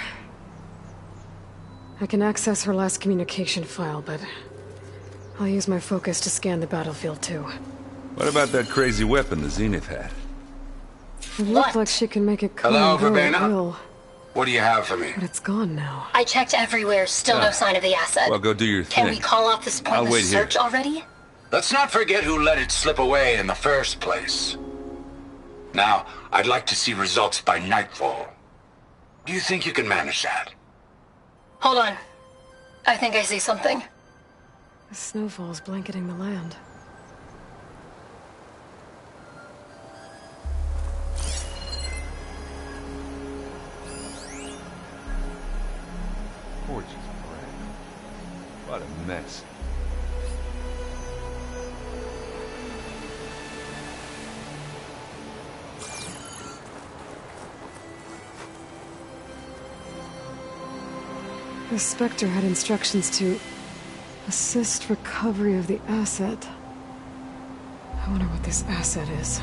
Speaker 1: I can access her last communication file, but I'll use my focus to scan the battlefield too.
Speaker 9: What about that crazy weapon the Zenith had?
Speaker 1: It looked like she can make it come
Speaker 4: Hello,
Speaker 1: and go at
Speaker 4: Verbena?
Speaker 1: will,
Speaker 4: What do you have for me?
Speaker 1: but it's gone now.
Speaker 11: I checked everywhere, still no sign of the asset.
Speaker 9: Well, go do your
Speaker 11: Can
Speaker 9: thing.
Speaker 11: we call off this
Speaker 9: I'll
Speaker 11: pointless
Speaker 9: wait here.
Speaker 11: search already?
Speaker 4: Let's not forget who let it slip away in the first place. Now, I'd like to see results by nightfall. Do you think you can manage that?
Speaker 11: Hold on. I think I see something.
Speaker 1: The snowfall's blanketing the land.
Speaker 9: Gorgeous bread. What a mess.
Speaker 1: The Spectre had instructions to assist recovery of the asset. I wonder what this asset is.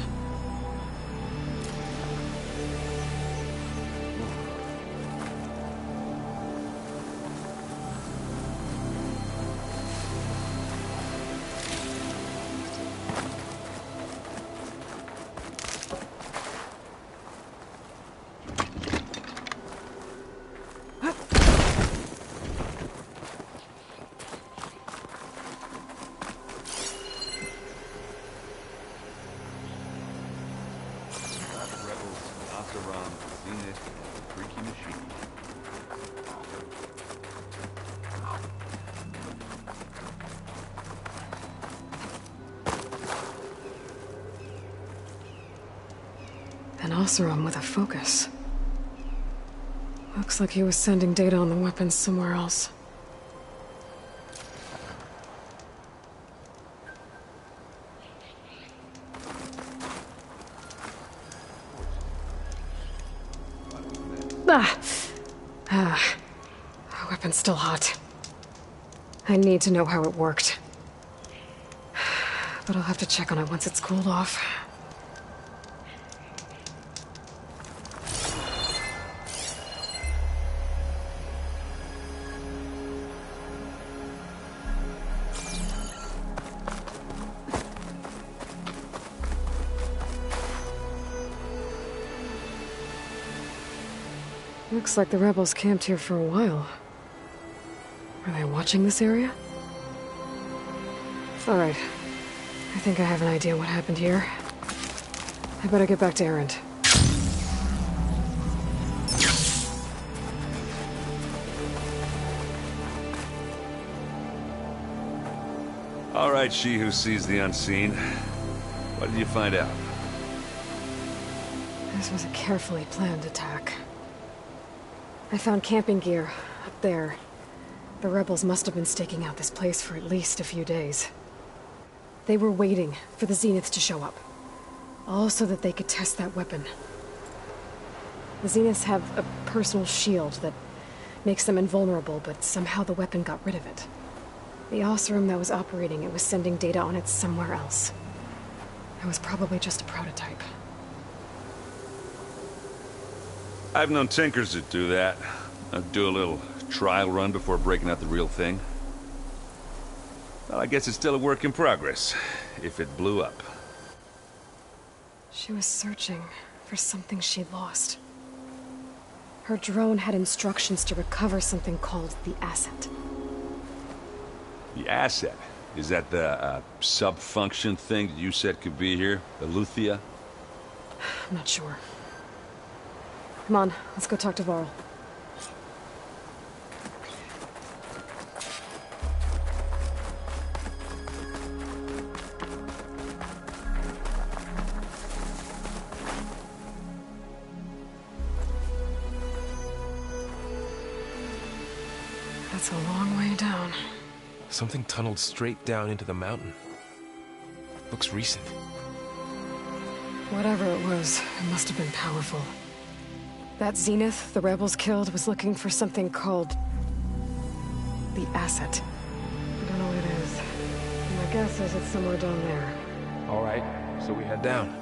Speaker 1: An Oseram with a focus. Looks like he was sending data on the weapons somewhere else. The weapon's still hot. I need to know how it worked. But I'll have to check on it once it's cooled off. Looks like the rebels camped here for a while. Are they watching this area? Alright. I think I have an idea what happened here. I better get back to Erend.
Speaker 6: All right, she who sees the unseen. What did you find out?
Speaker 1: This was a carefully planned attack. I found camping gear up there. The rebels must have been staking out this place for at least a few days. They were waiting for the Zeniths to show up. All so that they could test that weapon. The Zeniths have a personal shield that makes them invulnerable, but somehow the weapon got rid of it. The Oseram that was operating it was sending data on it somewhere else. It was probably just a prototype.
Speaker 6: I've known tinkers that do that. I'd do a little trial run before breaking out the real thing. Well, I guess it's still a work in progress, if it blew up.
Speaker 1: She was searching for something she'd lost. Her drone had instructions to recover something called the Asset.
Speaker 6: The Asset? Is that the sub-function thing that you said could be here? The Luthia?
Speaker 1: I'm not sure. Come on, let's go talk to Varl. That's a long way down.
Speaker 9: Something tunneled straight down into the mountain. Looks recent.
Speaker 1: Whatever it was, it must have been powerful. That Zenith the rebels killed was looking for something called the Asset. I don't know what it is. My guess is it's somewhere down there.
Speaker 9: All right, so we head down.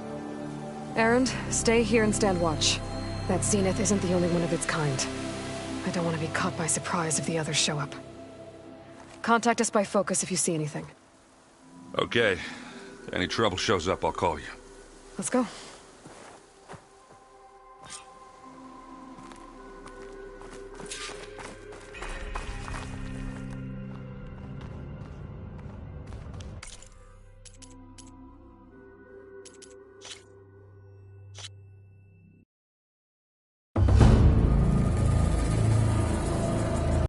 Speaker 1: Erend, stay here and stand watch. That Zenith isn't the only one of its kind. I don't want to be caught by surprise if the others show up. Contact us by focus if you see anything.
Speaker 6: Okay. If any trouble shows up, I'll call you.
Speaker 1: Let's go.